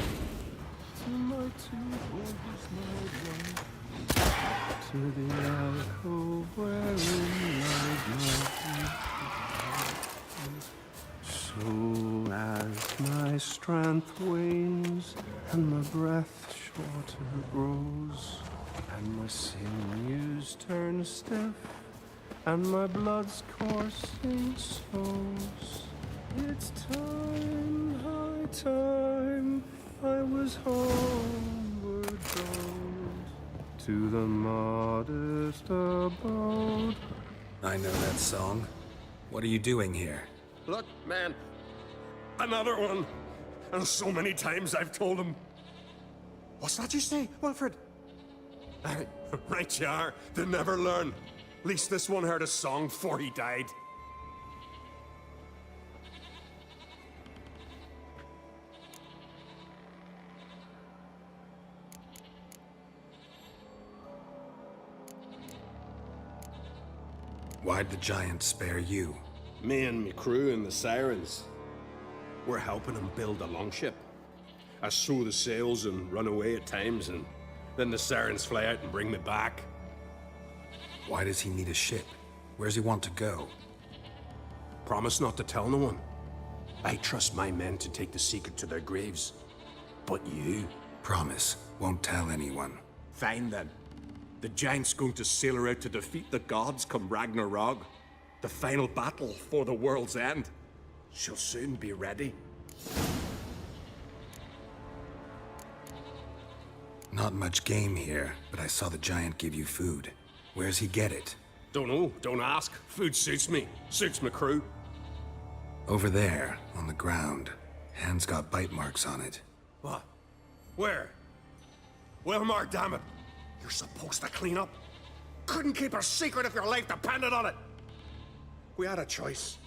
to my two boys, my wife, to the alcove wherein lies so as my strength wanes and my breath shorter grows, and my sinews turn stiff, and my blood's coursing slows, it's time, high time, I was homeward bound, to the modest abode. I know that song. What are you doing here? Look, man. Another one. And so many times I've told him. What's that you say, Wilfred? Right you are. They never learn. At least this one heard a song before he died. Why'd the giant spare you? Me and me crew and the Sirens. We're helping him build a longship. I sew the sails and run away at times, and then the Sirens fly out and bring me back. Why does he need a ship? Where's he want to go? Promise not to tell no one. I trust my men to take the secret to their graves. But you? Promise. Won't tell anyone. Fine then. The giant's going to sail her out to defeat the gods come Ragnarok. The final battle for the world's end. She'll soon be ready. Not much game here, but I saw the giant give you food. Where's he get it? Don't know, don't ask. Food suits me. Suits my crew. Over there, on the ground. Hand's got bite marks on it. What? Where? Wilmar, damn it. You're supposed to clean up. Couldn't keep her secret if your life depended on it. We had a choice.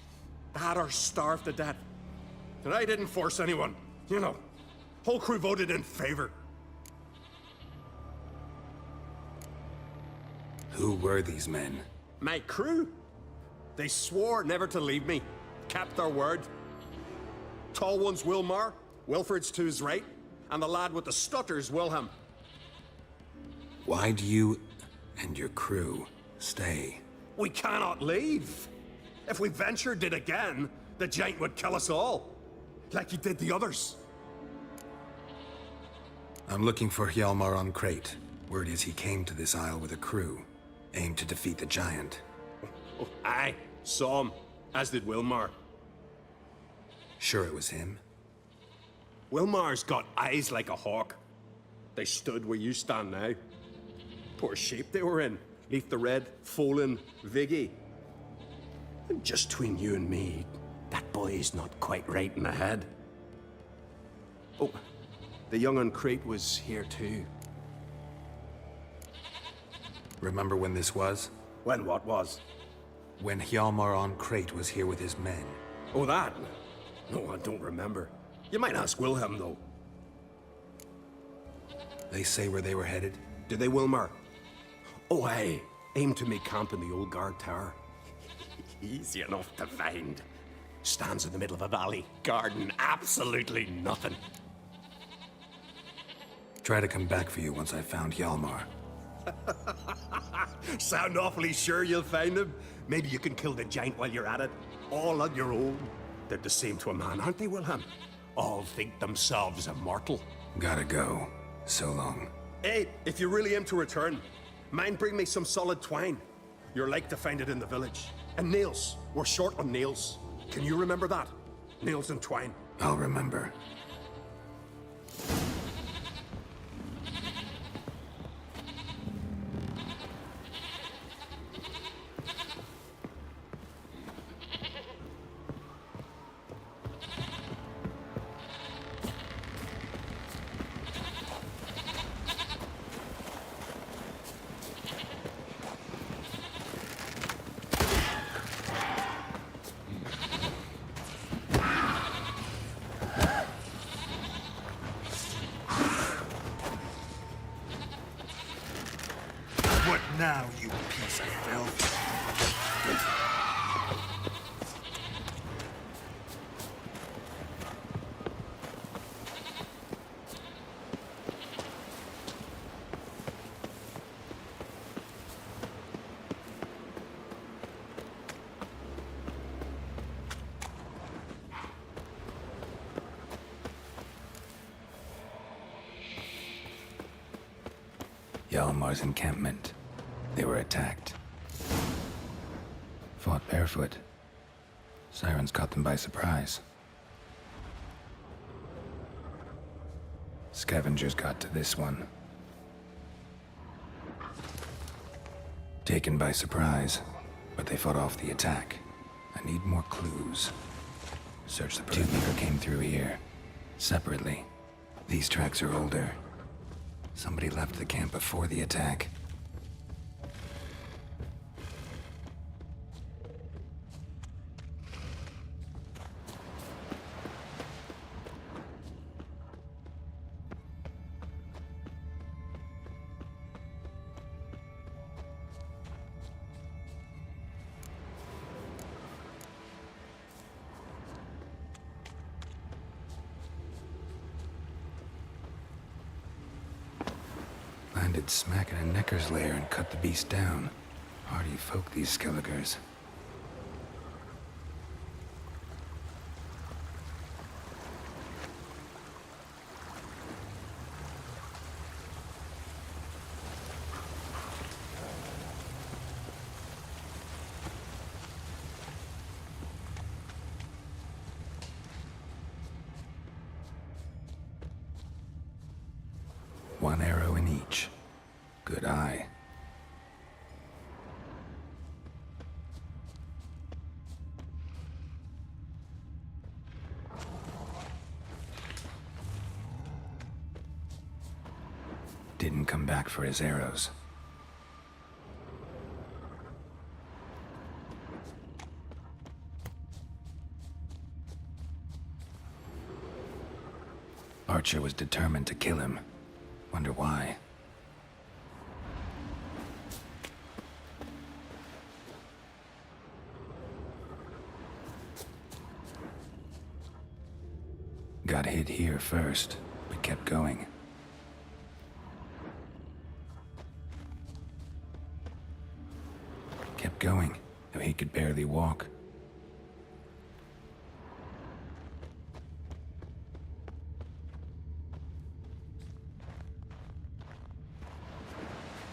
Had her starved to death. And I didn't force anyone. You know, whole crew voted in favor. Who were these men? My crew. They swore never to leave me. Kept their word. Tall one's Wilmar, Wilfred's to his right, and the lad with the stutter's Wilhelm. Why do you and your crew stay? We cannot leave. If we ventured it again, the giant would kill us all. Like he did the others. I'm looking for Hjalmar on Crate. Word is he came to this isle with a crew, aimed to defeat the giant. Oh, aye, saw him, as did Wilmar. Sure it was him? Wilmar's got eyes like a hawk. They stood where you stand now. Poor shape they were in. Leaf the Red, Folin, Viggy. And just between you and me, that boy's not quite right in the head. Oh, the young on Crate was here too. Remember when this was? When what was? When Hjalmar on Crate was here with his men. Oh, that? No, I don't remember. You might ask Wilhelm, though. They say where they were headed? Did they, Wilmar? Oh, aye. Aim to make camp in the old guard tower. Easy enough to find. Stands in the middle of a valley. Garden, absolutely nothing. Try to come back for you once I found Hjalmar. Sound awfully sure you'll find him? Maybe you can kill the giant while you're at it. All on your own. They're the same to a man, aren't they, Wilhelm? All think themselves immortal. Gotta go. So long. Hey, if you really aim to return, mind bring me some solid twine. You're like to find it in the village. And nails. We're short on nails. Can you remember that? Nails and twine. I'll remember. What now, you piece of filth? Hjalmar's encampment. They were attacked. Fought barefoot. Sirens caught them by surprise. Scavengers got to this one. Taken by surprise, but they fought off the attack. I need more clues. Search the perimeter came through here. Separately. These tracks are older. Somebody left the camp before the attack. Landed smack in a necker's lair and cut the beast down. Hardy folk, these Skelligers. One arrow in each. Good eye. Didn't come back for his arrows. Archer was determined to kill him. Wonder why. Got hit here first, but kept going. Kept going, though he could barely walk.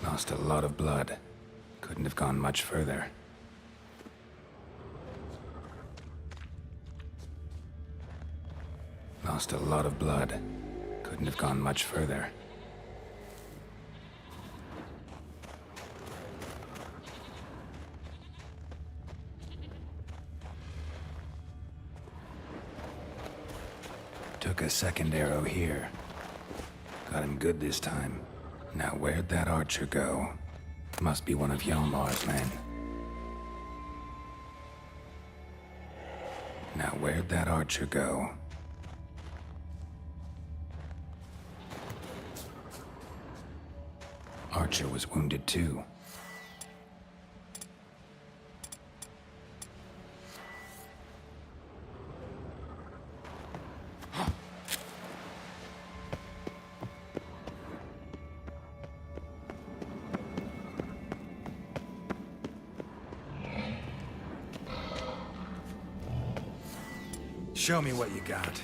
Lost a lot of blood. Couldn't have gone much further. Lost a lot of blood. Couldn't have gone much further. Took a second arrow here. Got him good this time. Now where'd that archer go? Must be one of Hjalmar's men. Now where'd that archer go? Archer was wounded too. Show me what you got.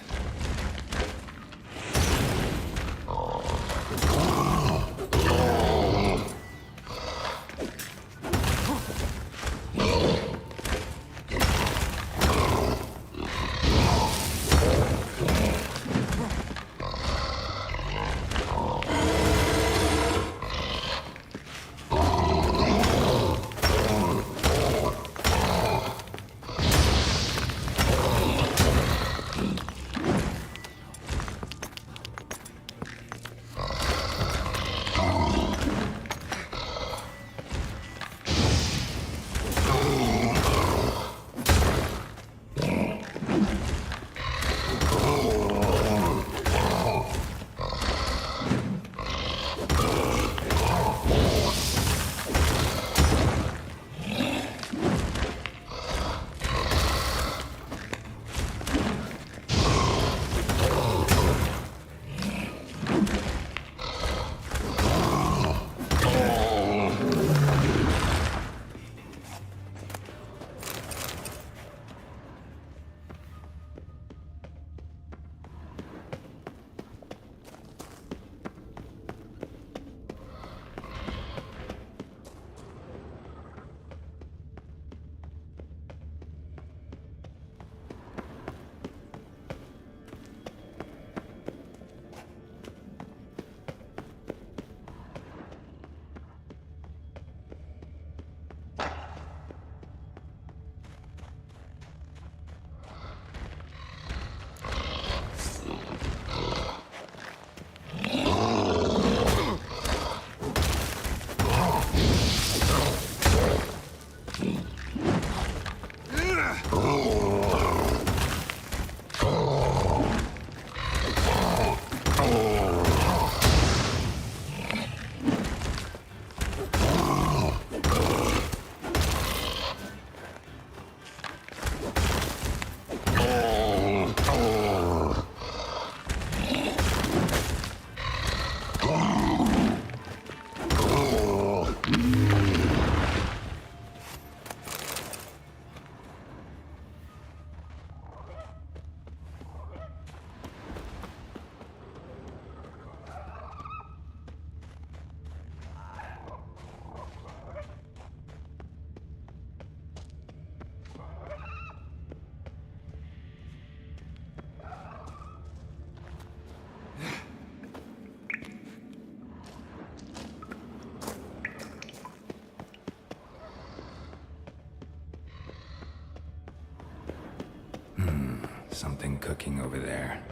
Something cooking over there.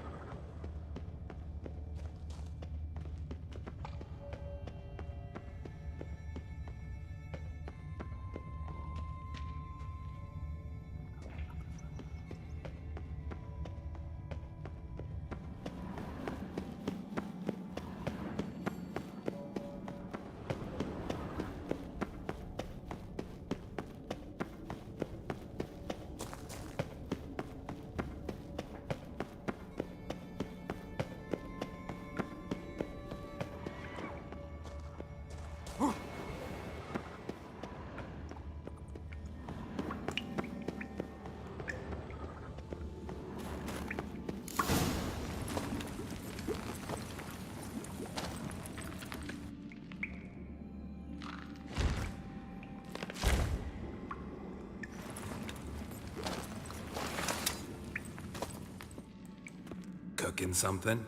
Cooking something?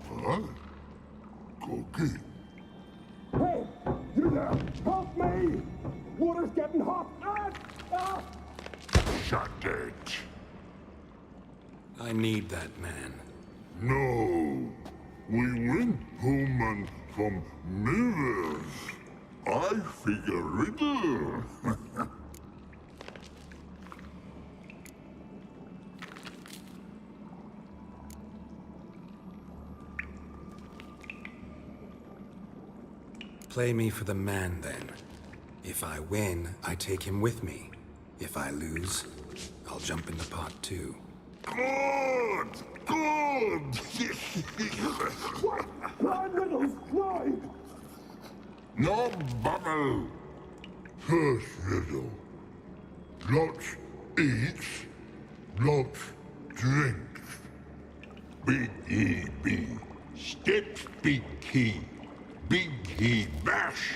Huh? Cooking? Hey, you there! Help me! Water's getting hot! Shut it. I need that man. No. We went home and from mirrors. I figure riddle. Play me for the man, then. If I win, I take him with me. If I lose, I'll jump in the pot, too. Good! Good! Why, riddles? Why? No bubble! First riddle. Lots eats, lots drinks. Big E B. Steps big key. Big E bash.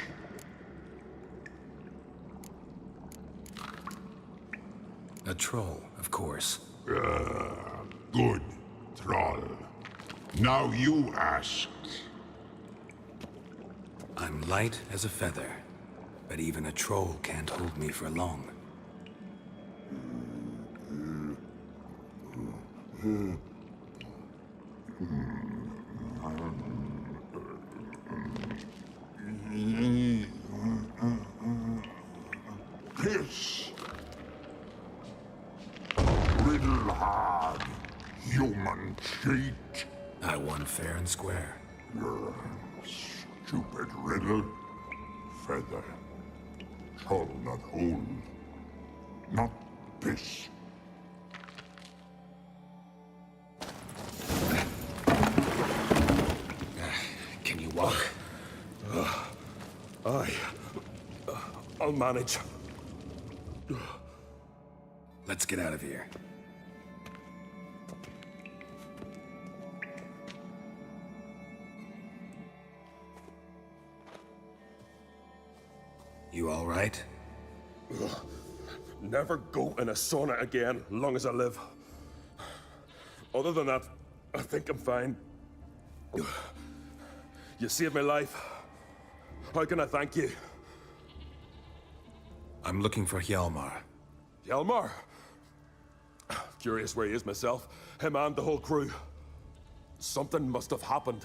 A troll, of course. Good, troll. Now you ask. I'm light as a feather, but even a troll can't hold me for long. Piss. Riddle hard, human cheat. I won fair and square. Stupid riddle. Feather. Troll not hold. Not piss. Can you walk? I'll manage. Let's get out of here. You all right? Never go in a sauna again, long as I live. Other than that, I think I'm fine. You saved my life. How can I thank you? I'm looking for Hjalmar. Hjalmar? Curious where he is myself. Him and the whole crew. Something must have happened.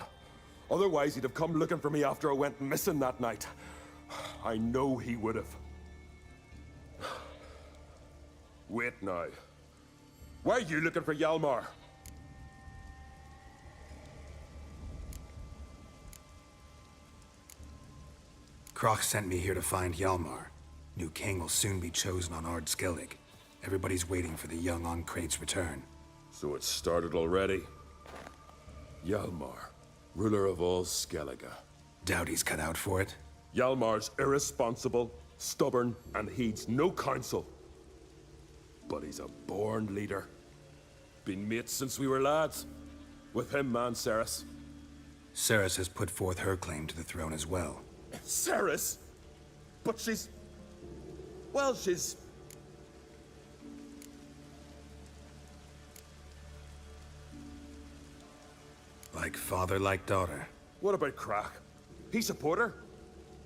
Otherwise, he'd have come looking for me after I went missing that night. I know he would have. Wait now. Why are you looking for Hjalmar? Kroch sent me here to find Hjalmar. New king will soon be chosen on Ard Skellig. Everybody's waiting for the young Ancrate's return. So it's started already. Hjalmar, ruler of all Skellige. Doubt he's cut out for it. Hjalmar's irresponsible, stubborn, and heeds no counsel. But he's a born leader. Been mates since we were lads. With him and Ceres. Ceres has put forth her claim to the throne as well. Ceres? But she's... Well, she's... Like father, like daughter. What about Kroch? He support her?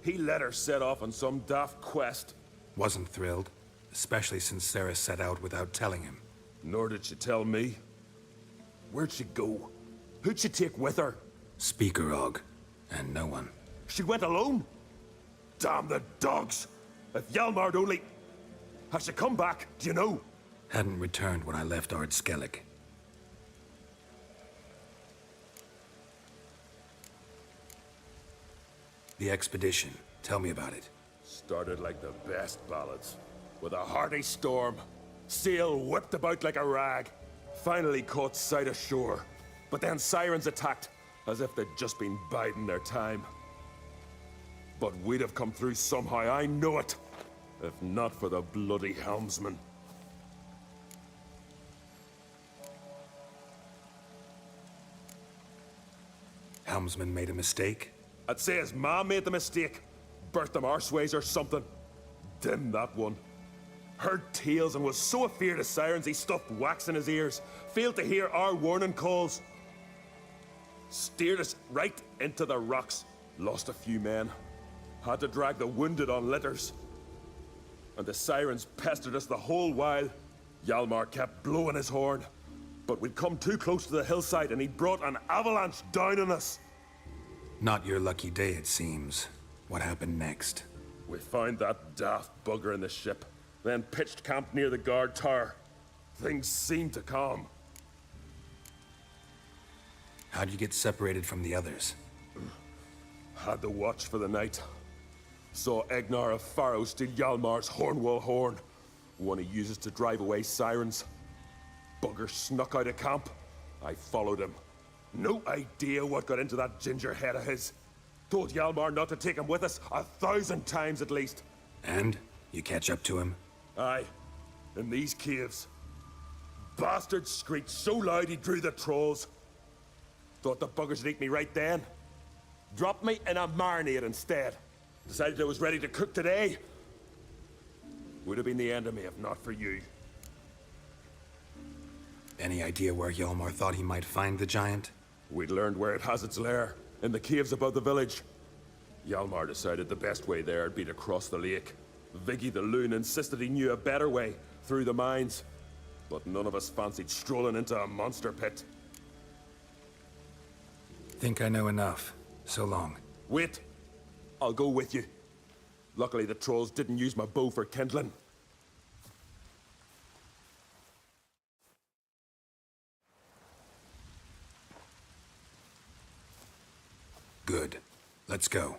He let her set off on some daft quest. Wasn't thrilled, especially since Ceres set out without telling him. Nor did she tell me. Where'd she go? Who'd she take with her? Speakerog, and no one. She went alone? Damn the dogs! If Hjalmar'd only... Has she come back, do you know? Hadn't returned when I left Ard Skellig. The expedition. Tell me about it. Started like the best ballads. With a hearty storm. Sail whipped about like a rag. Finally caught sight of shore. But then sirens attacked, as if they'd just been biding their time. But we'd have come through somehow, I know it. If not for the bloody helmsman. Helmsman made a mistake? I'd say his ma made the mistake. Birthed him arseways or something. Dim that one. Heard tales and was so afeard of sirens he stuffed wax in his ears. Failed to hear our warning calls. Steered us right into the rocks. Lost a few men. Had to drag the wounded on litters. And the sirens pestered us the whole while. Hjalmar kept blowing his horn. But we'd come too close to the hillside and he brought an avalanche down on us. Not your lucky day, it seems. What happened next? We found that daft bugger in the ship, then pitched camp near the guard tower. Things seemed to calm. How'd you get separated from the others? Had to watch for the night. Saw Egnar of Faro steal Hjalmar's Hornwall horn, one he uses to drive away sirens. Bugger snuck out of camp. I followed him. No idea what got into that ginger head of his. Told Hjalmar not to take him with us 1,000 times at least. And? You catch up to him? Aye. In these caves. Bastard screeched so loud he drew the trolls. Thought the buggers would eat me right then. Dropped me in a marinade instead. Decided I was ready to cook today. Would have been the end of me if not for you. Any idea where Hjalmar thought he might find the giant? We'd learned where it has its lair, in the caves above the village. Hjalmar decided the best way there would be to cross the lake. Viggy the loon insisted he knew a better way, through the mines. But none of us fancied strolling into a monster pit. Think I know enough. So long. Wait. I'll go with you. Luckily the trolls didn't use my bow for kindling. Good. Let's go.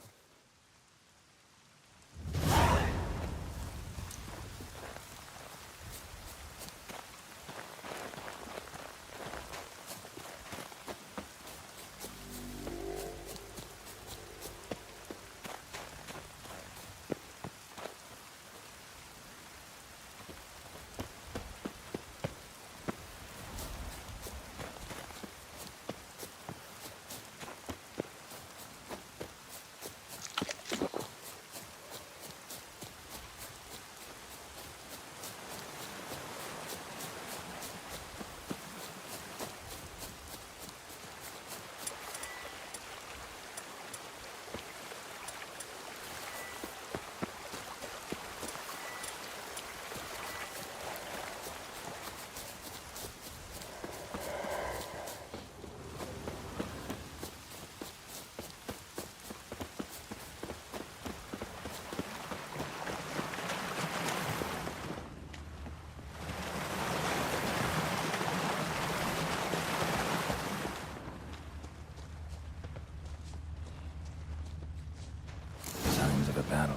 Battle.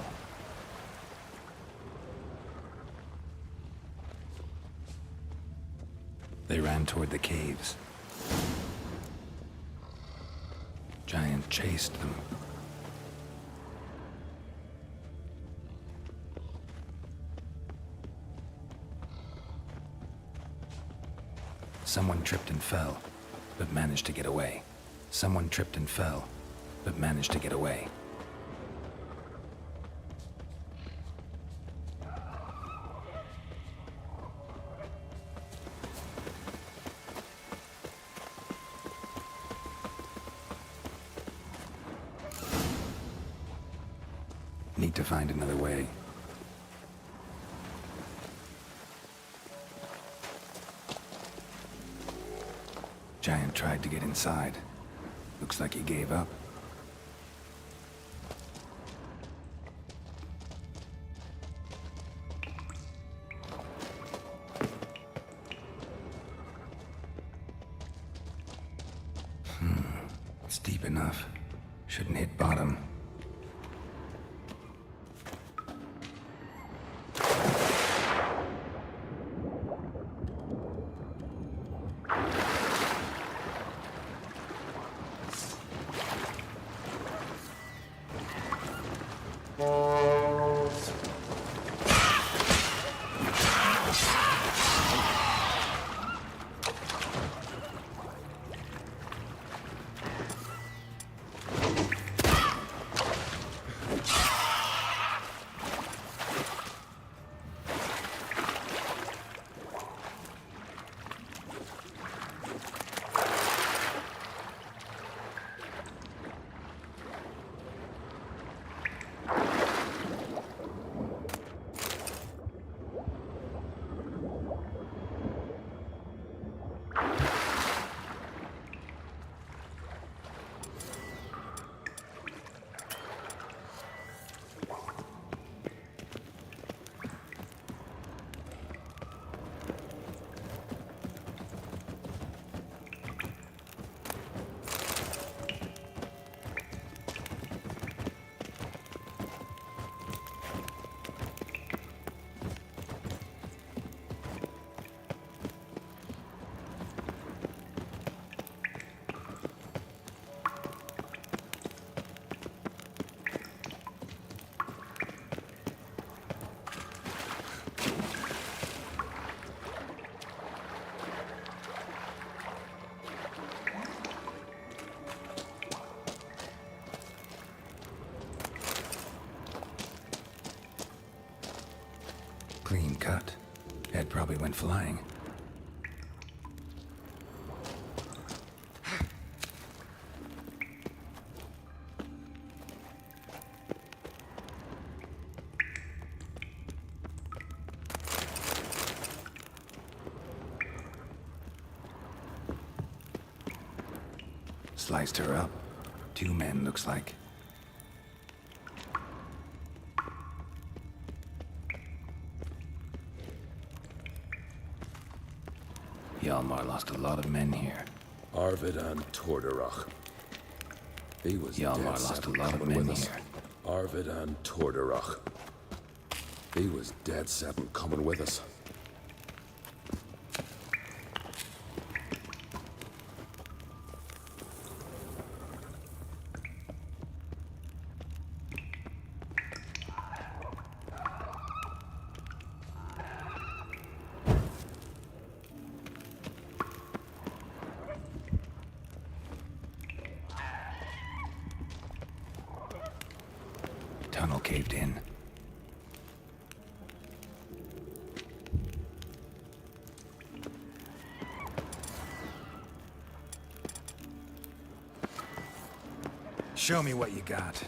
They ran toward the caves. Giant chased them. Someone tripped and fell, but managed to get away. Someone tripped and fell, but managed to get away. Need to find another way. Giant tried to get inside. Looks like he gave up. It's deep enough. Shouldn't hit bottom. Clean cut. Head probably went flying. Sliced her up. 2 men, looks like. Hjalmar lost a lot of men here. Arvid and Torderach. He was Hjalmar lost a lot of men here. Arvid and Torderach. He was dead set on coming with us. Tunnel caved in. Show me what you got.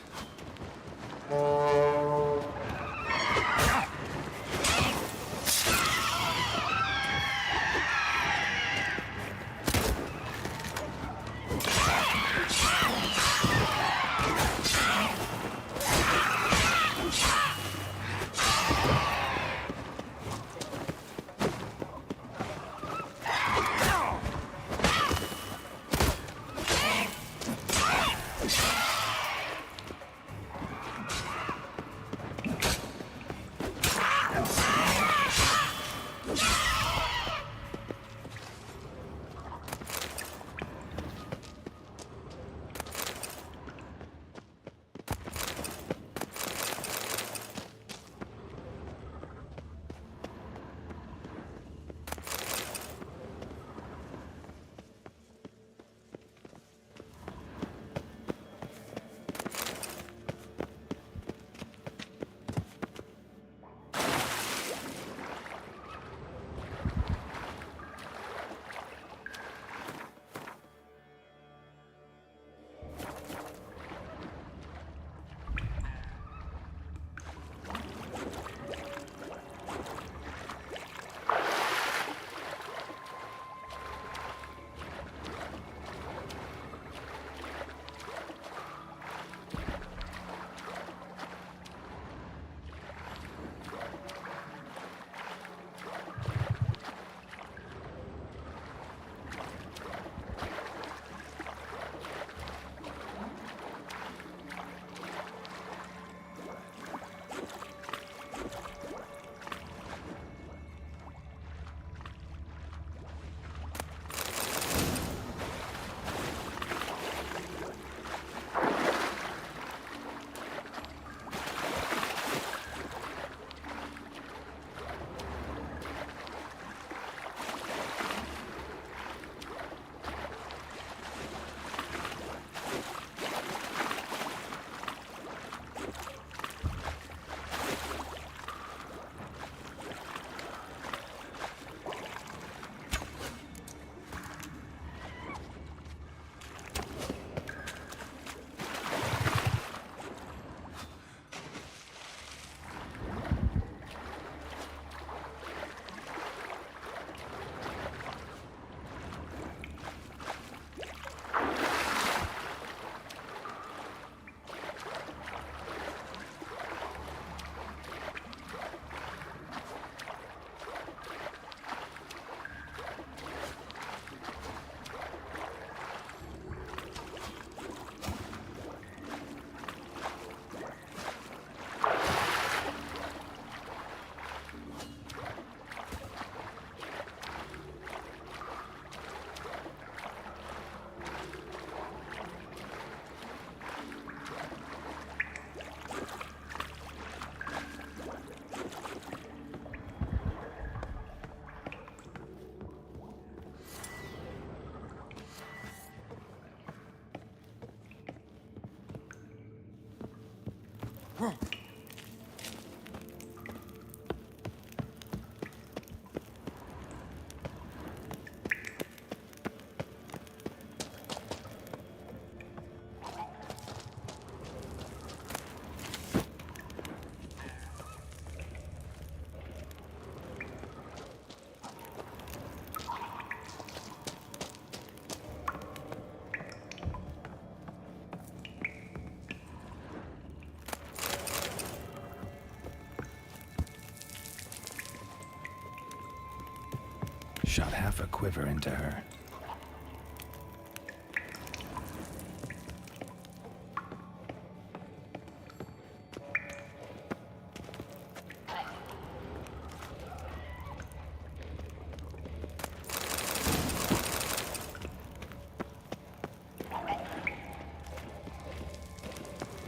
Shot half a quiver into her.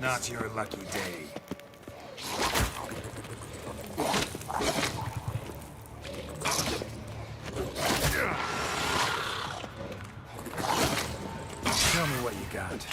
Not your lucky day. Show me what you got.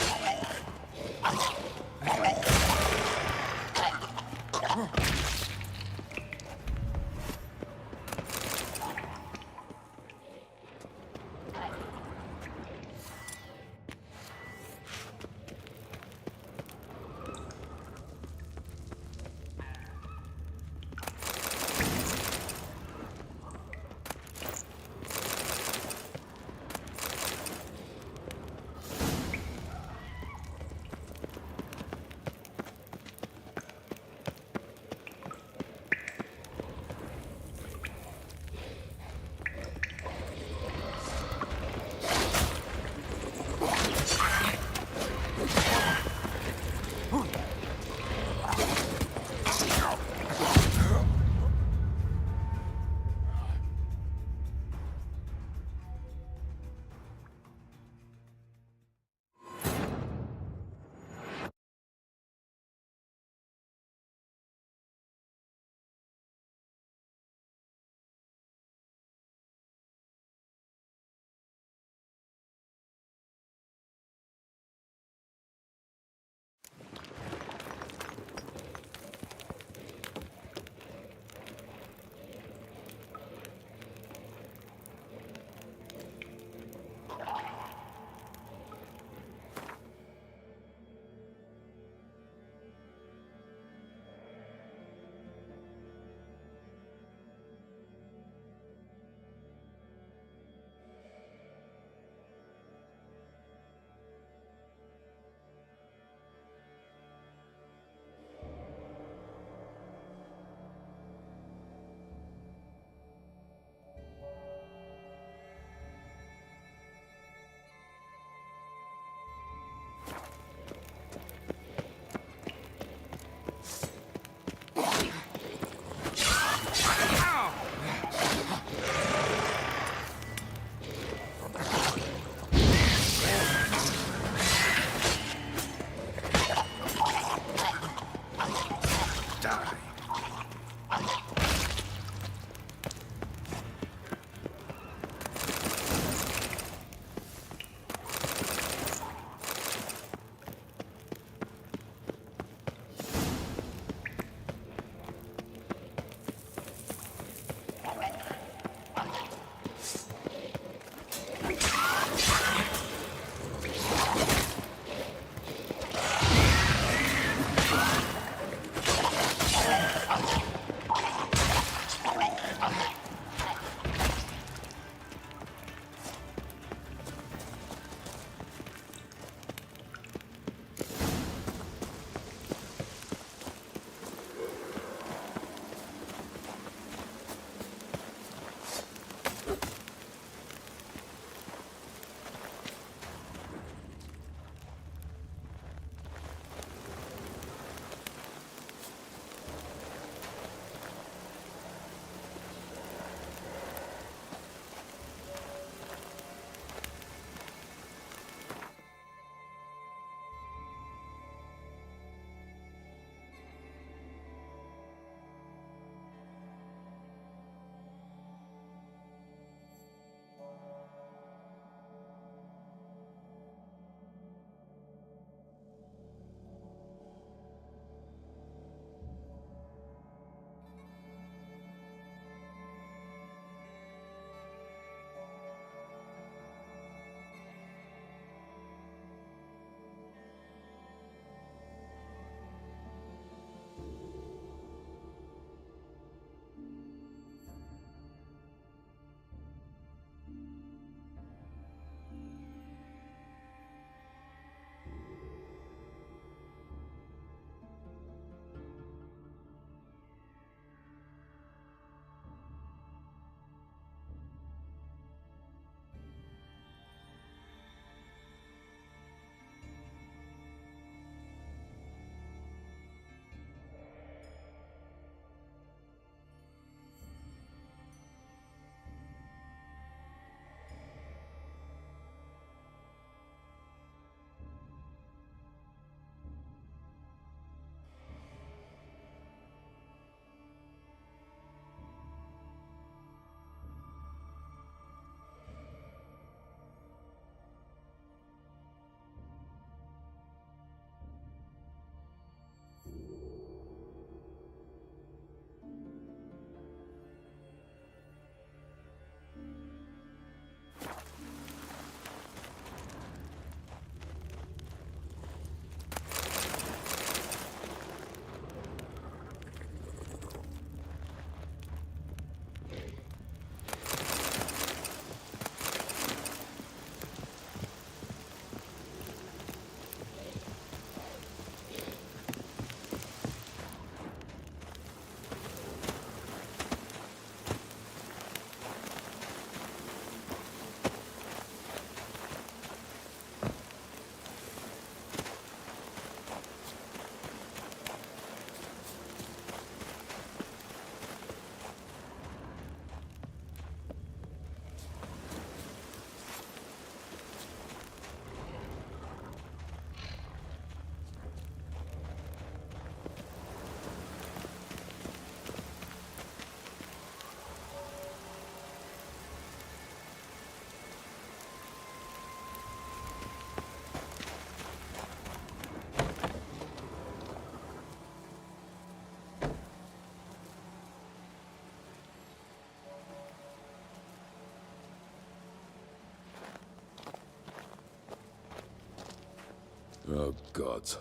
Oh, gods.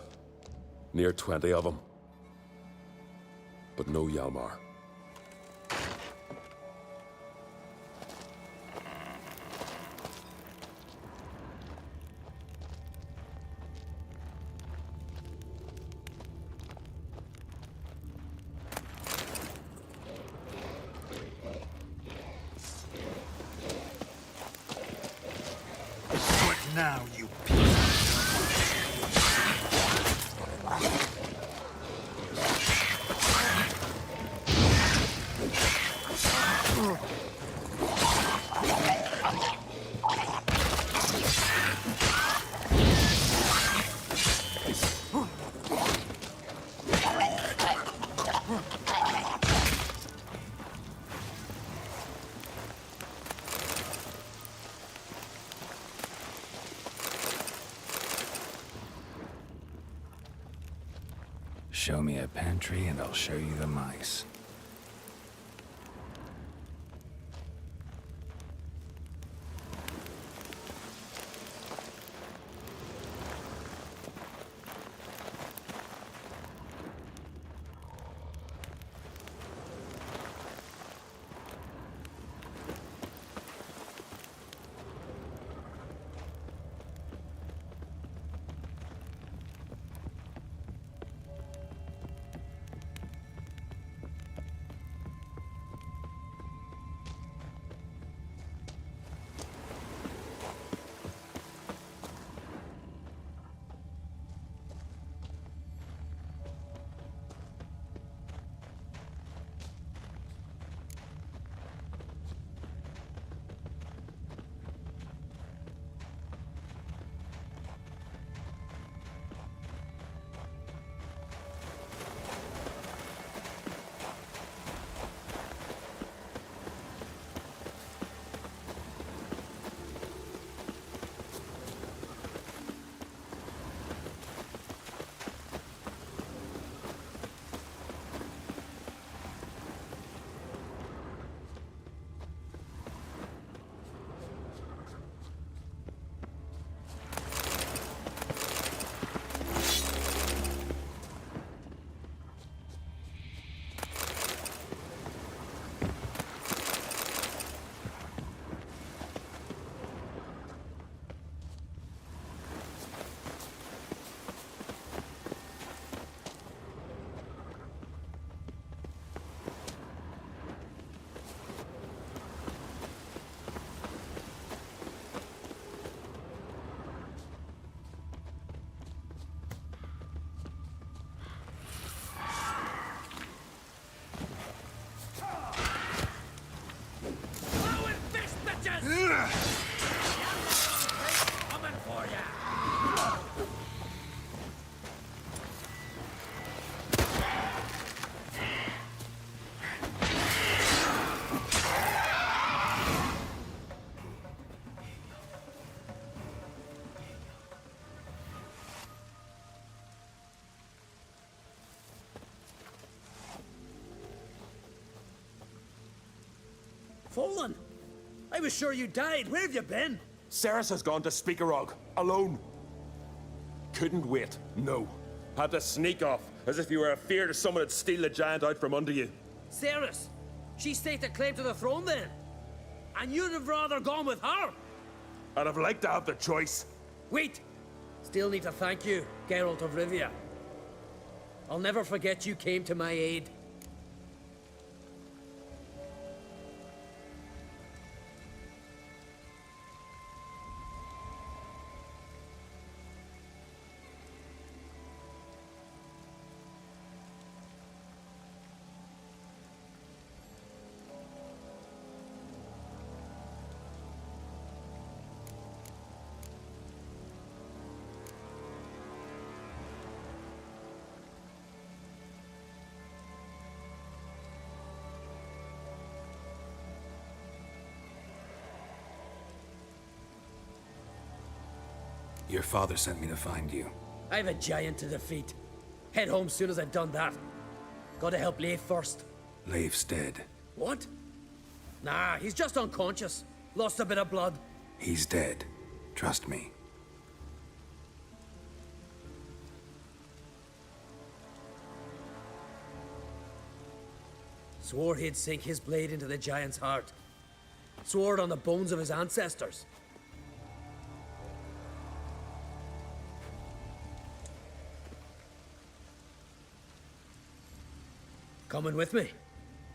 Near 20 of them. But no Hjalmar. What now, you Show me a pantry and I'll show you the mice. Fallen! I was sure you died. Where have you been? Ceres has gone to Speakerog, alone. Couldn't wait, no. Had to sneak off, as if you were afeard someone would steal the giant out from under you. Ceres! She staked a claim to the throne then. And you'd have rather gone with her. I'd have liked to have the choice. Wait! Still need to thank you, Geralt of Rivia. I'll never forget you came to my aid. Your father sent me to find you. I have a giant to defeat. Head home soon as I've done that. Gotta help Leif first. Leif's dead. What? Nah, he's just unconscious. Lost a bit of blood. He's dead. Trust me. Swore he'd sink his blade into the giant's heart. Swore it on the bones of his ancestors. Coming with me?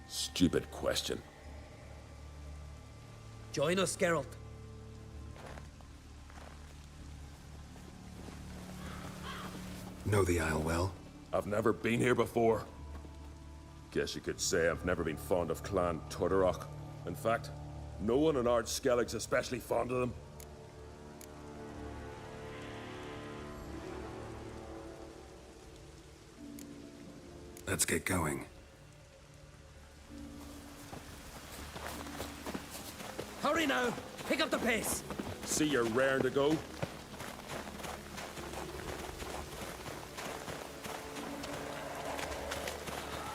Stupid question. Join us, Geralt. Know the Isle well? I've never been here before. Guess you could say I've never been fond of Clan Tudorok. In fact, no one in Ard Skellig's especially fond of them. Let's get going. Hurry now! Pick up the pace! See you're raring to go?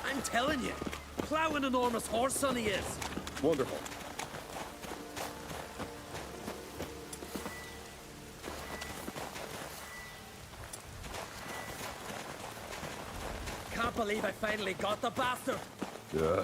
I'm telling you, plow an enormous horse son he is. Wonderful. Can't believe I finally got the bastard. Yeah.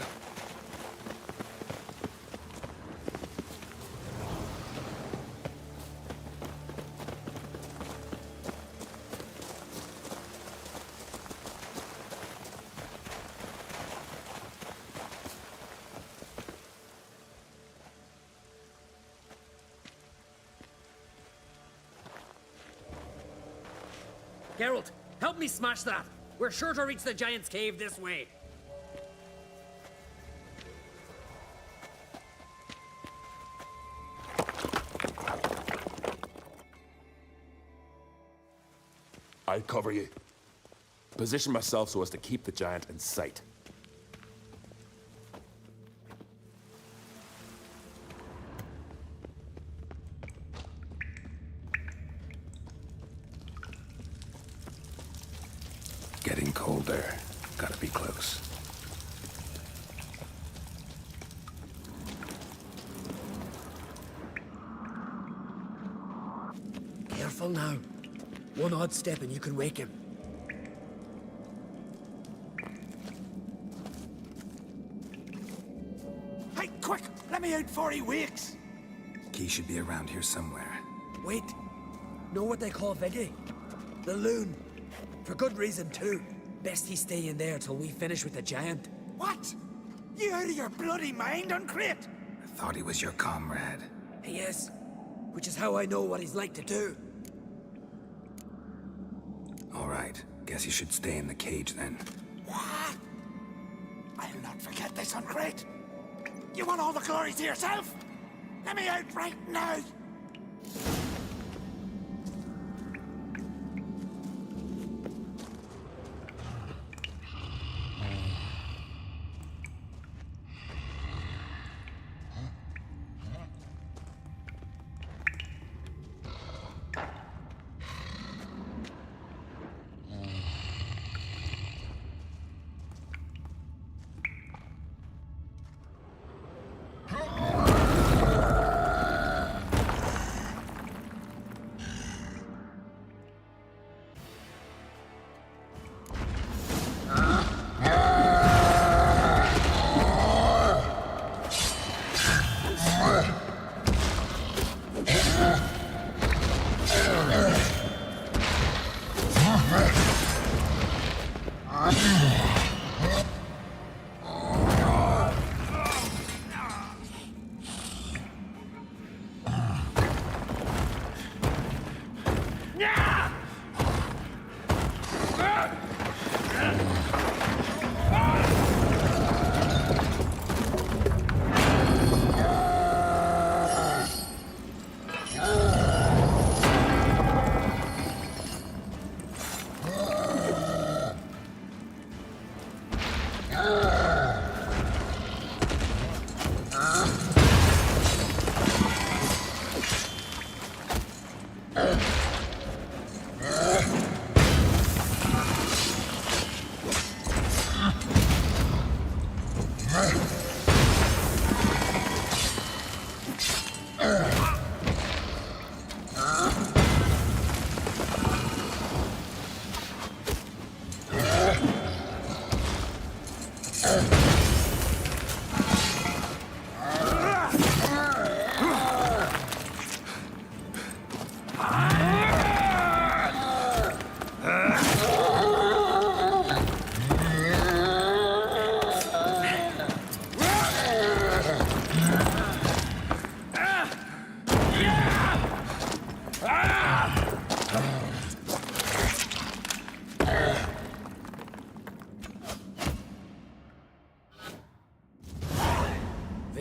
Geralt, help me smash that. We're sure to reach the giant's cave this way. I'll cover you. Position myself so as to keep the giant in sight. Getting colder. Gotta be close. Careful now. One odd step and you can wake him. Hey, quick! Let me out before he wakes! Key should be around here somewhere. Wait. Know what they call Veggie? The loon. For good reason, too. Best he stay in there till we finish with the giant. What? You out of your bloody mind, Uncrate? I thought he was your comrade. He is. Which is how I know what he's like to do. All right. Guess you should stay in the cage then. What? I'll not forget this, Uncrate. You want all the glory to yourself? Let me out right now!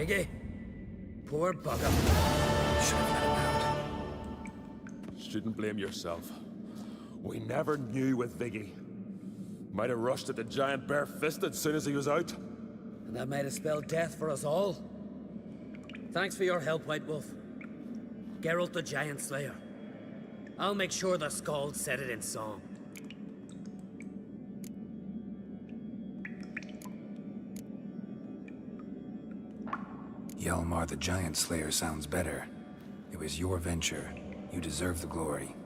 Viggy? Poor bugger. Shouldn't blame yourself. We never knew with Viggy. Might have rushed at the giant bare-fisted as soon as he was out. And that might have spelled death for us all. Thanks for your help, White Wolf. Geralt the Giant Slayer. I'll make sure the Skald said it in song. Hjalmar the Giant Slayer sounds better. It was your venture. You deserve the glory.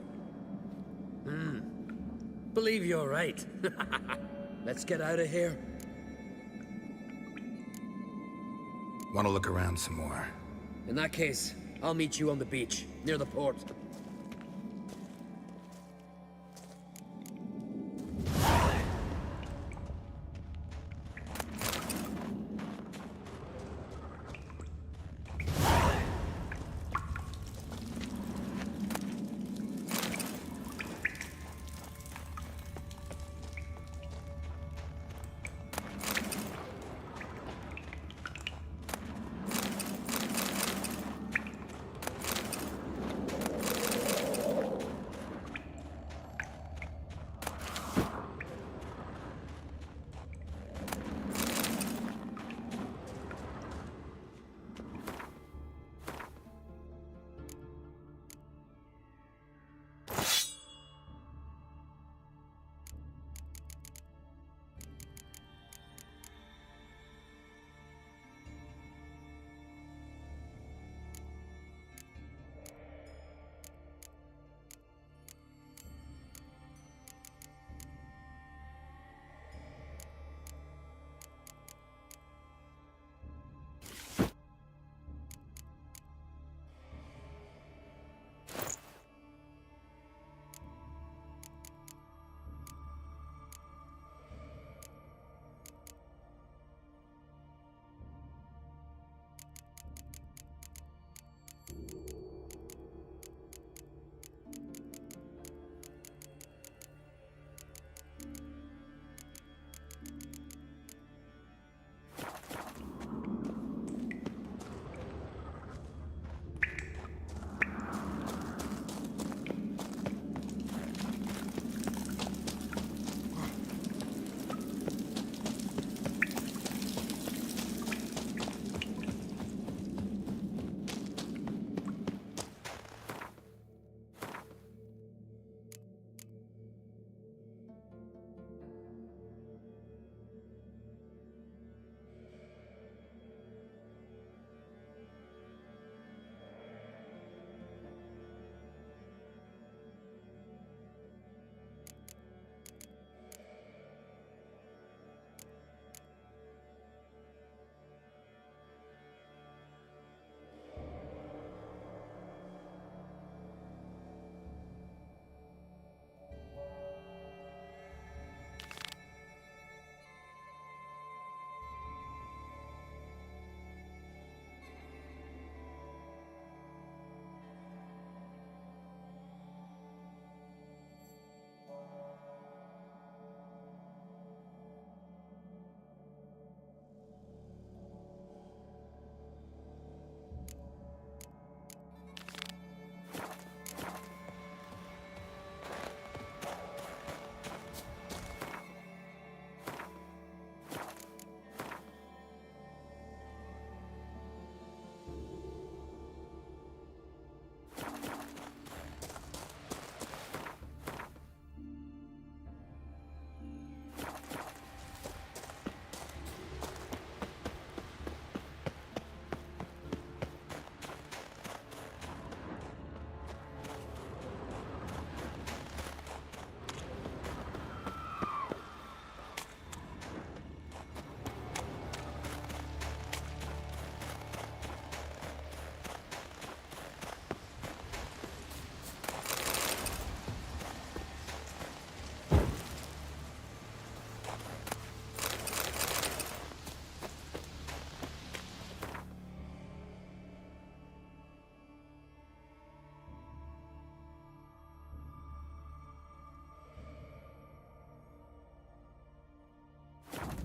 Believe you're right. Let's get out of here. Want to look around some more? In that case, I'll meet you on the beach, near the port.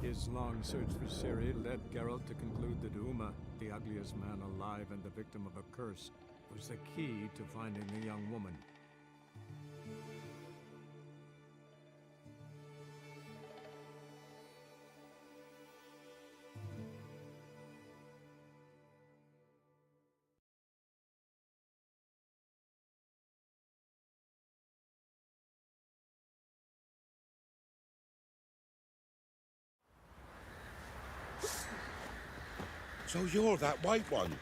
His long search for Ciri led Geralt to conclude that Uma, the ugliest man alive and the victim of a curse, was the key to finding the young woman. So you're that white one?